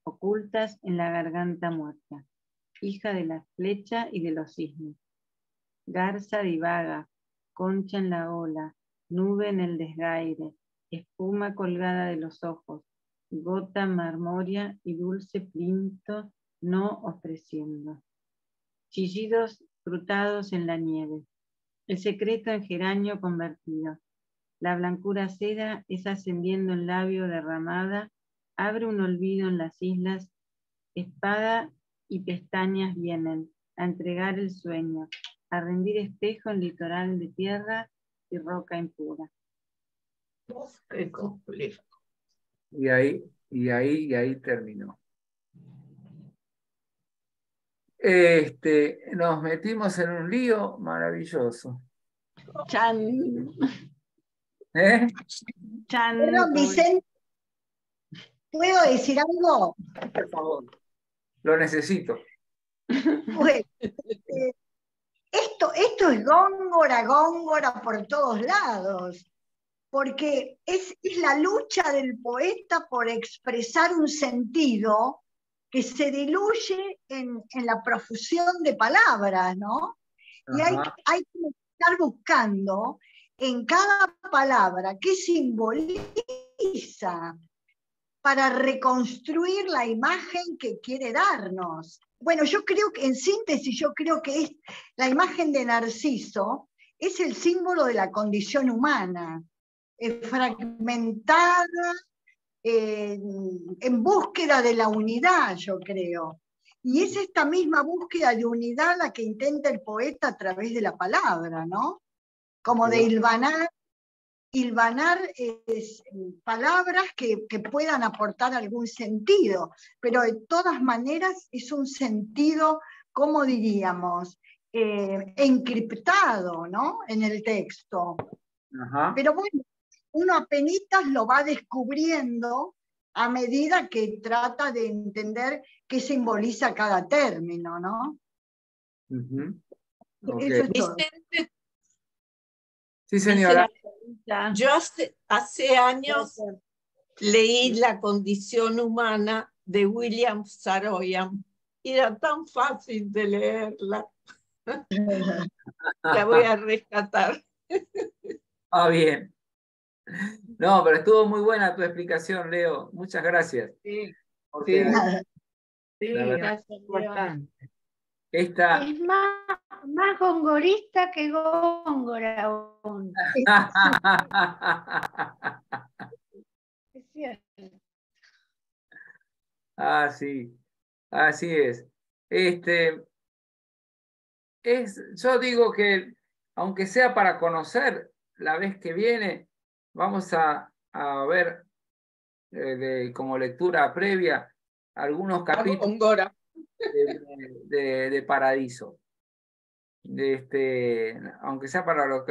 ocultas en la garganta muerta, hija de la flecha y de los cisnes. Garza divaga, concha en la ola, nube en el desgaire, espuma colgada de los ojos, gota marmórea y dulce plinto no ofreciendo. Chillidos frutados en la nieve, el secreto en geranio convertido. La blancura seda es ascendiendo en labio derramada, abre un olvido en las islas, espada y pestañas vienen a entregar el sueño, a rendir espejo en litoral de tierra y roca impura. Qué complejo. Y ahí terminó. Nos metimos en un lío maravilloso. Chan. ¿Eh? Chan. Perdón, Vicente, ¿puedo decir algo? Por favor, lo necesito. Pues, esto es góngora por todos lados, porque es la lucha del poeta por expresar un sentido que se diluye en la profusión de palabras, ¿no? Y hay que estar buscando en cada palabra qué simboliza para reconstruir la imagen que quiere darnos. Bueno, yo creo que, en síntesis, yo creo que la imagen de Narciso es el símbolo de la condición humana, fragmentada, en búsqueda de la unidad, yo creo. Y es esta misma búsqueda de unidad la que intenta el poeta a través de la palabra, ¿no? Como de hilvanar palabras que puedan aportar algún sentido, pero de todas maneras es un sentido, ¿cómo diríamos? Encriptado, ¿no? En el texto. Pero bueno, uno apenas lo va descubriendo a medida que trata de entender qué simboliza cada término, ¿no? Okay. Eso es todo. Vicente, Sí, señora. yo hace años leí La condición humana de William Saroyan y era tan fácil de leerla. La voy a rescatar. Bien. No, pero estuvo muy buena tu explicación, Leo. Muchas gracias. Sí, Porque gracias, bastante. Esta... Es más gongorista que góngora aún. Es cierto. Sí, así es. Yo digo que, aunque sea para conocer, la vez que viene, vamos a ver como lectura previa algunos capítulos Góngora. de Paradiso. Aunque sea para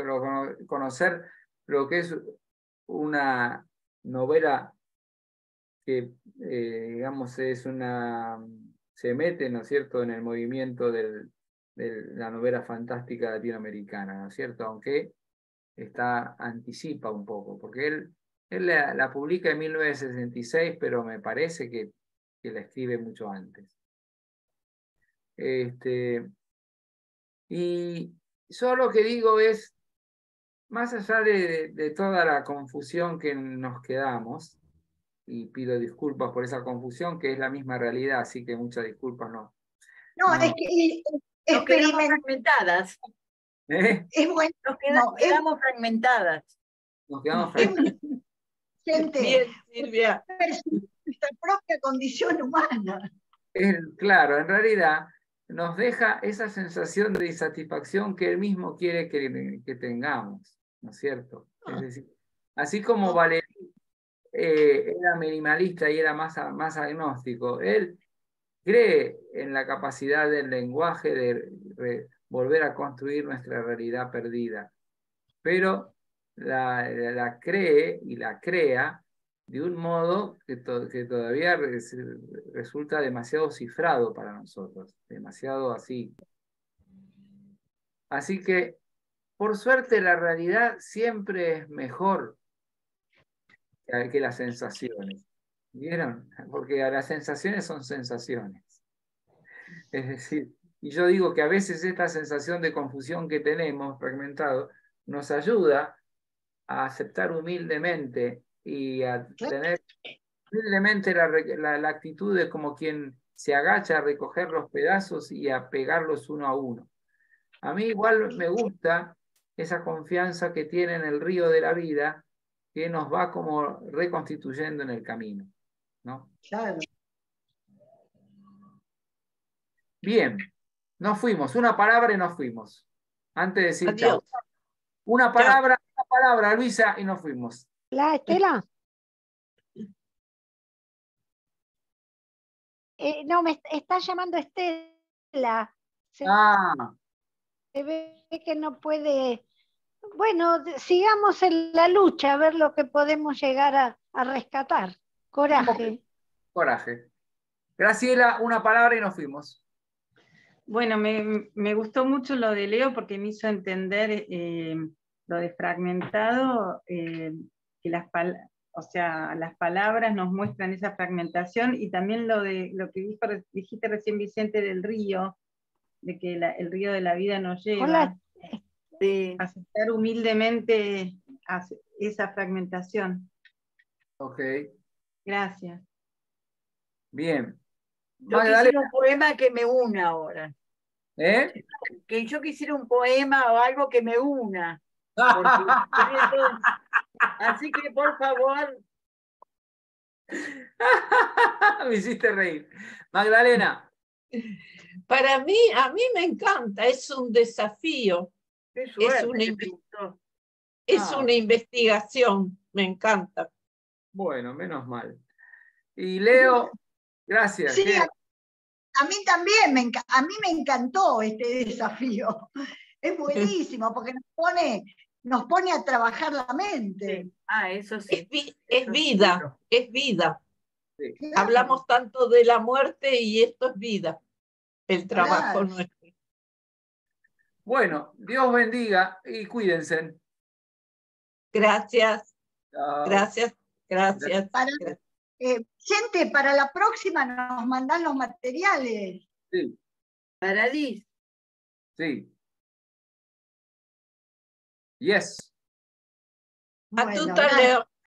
conocer lo que es una novela que, digamos, se mete, ¿no es cierto?, en el movimiento de la novela fantástica latinoamericana, ¿no es cierto?, aunque anticipa un poco, porque él la publica en 1966, pero me parece que la escribe mucho antes. Y yo lo que digo es, más allá de toda la confusión que nos quedamos, y pido disculpas por esa confusión, que es la misma realidad, así que muchas disculpas no. No, es que nos quedamos fragmentadas. Es bueno. Nos quedamos fragmentadas. Nos quedamos fragmentadas. Gente, bien, Silvia. Nuestra propia condición humana. Claro, en realidad nos deja esa sensación de insatisfacción que él mismo quiere que tengamos, ¿no es cierto? Es decir, así como Valéry era minimalista y era más agnóstico, él cree en la capacidad del lenguaje de volver a construir nuestra realidad perdida, pero la cree y la crea de un modo que todavía resulta demasiado cifrado para nosotros, demasiado así. Así que, por suerte, la realidad siempre es mejor que las sensaciones. ¿Vieron? Porque las sensaciones son sensaciones. Es decir, y yo digo que a veces esta sensación de confusión que tenemos, fragmentado, nos ayuda a aceptar humildemente y a tener humildemente la actitud de como quien se agacha a recoger los pedazos y a pegarlos uno a uno. A mí igual me gusta esa confianza que tiene en el río de la vida, que nos va como reconstituyendo en el camino, ¿no? Claro. Bien, nos fuimos. Una palabra y nos fuimos. Antes de decir Adiós. chao. Una palabra, Luisa, y nos fuimos. La Estela. No, me está llamando Estela. Se ve que no puede. Bueno, sigamos en la lucha a ver lo que podemos llegar a rescatar. Coraje. Coraje. Graciela, una palabra y nos fuimos. Bueno, me gustó mucho lo de Leo porque me hizo entender lo de fragmentado, que las palabras nos muestran esa fragmentación, y también lo que dijiste recién, Vicente, del río, de que el río de la vida nos lleva. Hola. A aceptar humildemente esa fragmentación. Ok. Gracias. Bien. Yo quisiera un poema que me una ahora. Que yo quisiera un poema o algo que me una. Así que, por favor. Me hiciste reír. Magdalena. A mí me encanta, es un desafío. Es una investigación, me encanta. Bueno, menos mal. Y Leo, gracias. Sí, a mí también, a mí me encantó este desafío. Es buenísimo porque nos pone a trabajar la mente. Sí. Eso sí. Es vida, es vida. Sí. Claro. Hablamos tanto de la muerte y esto es vida, el trabajo nuestro. Bueno, Dios bendiga y cuídense. Gracias. Chao. Gracias. Gente, para la próxima nos mandan los materiales. Sí. Para Liz. Sí. Yes. A tu Leo.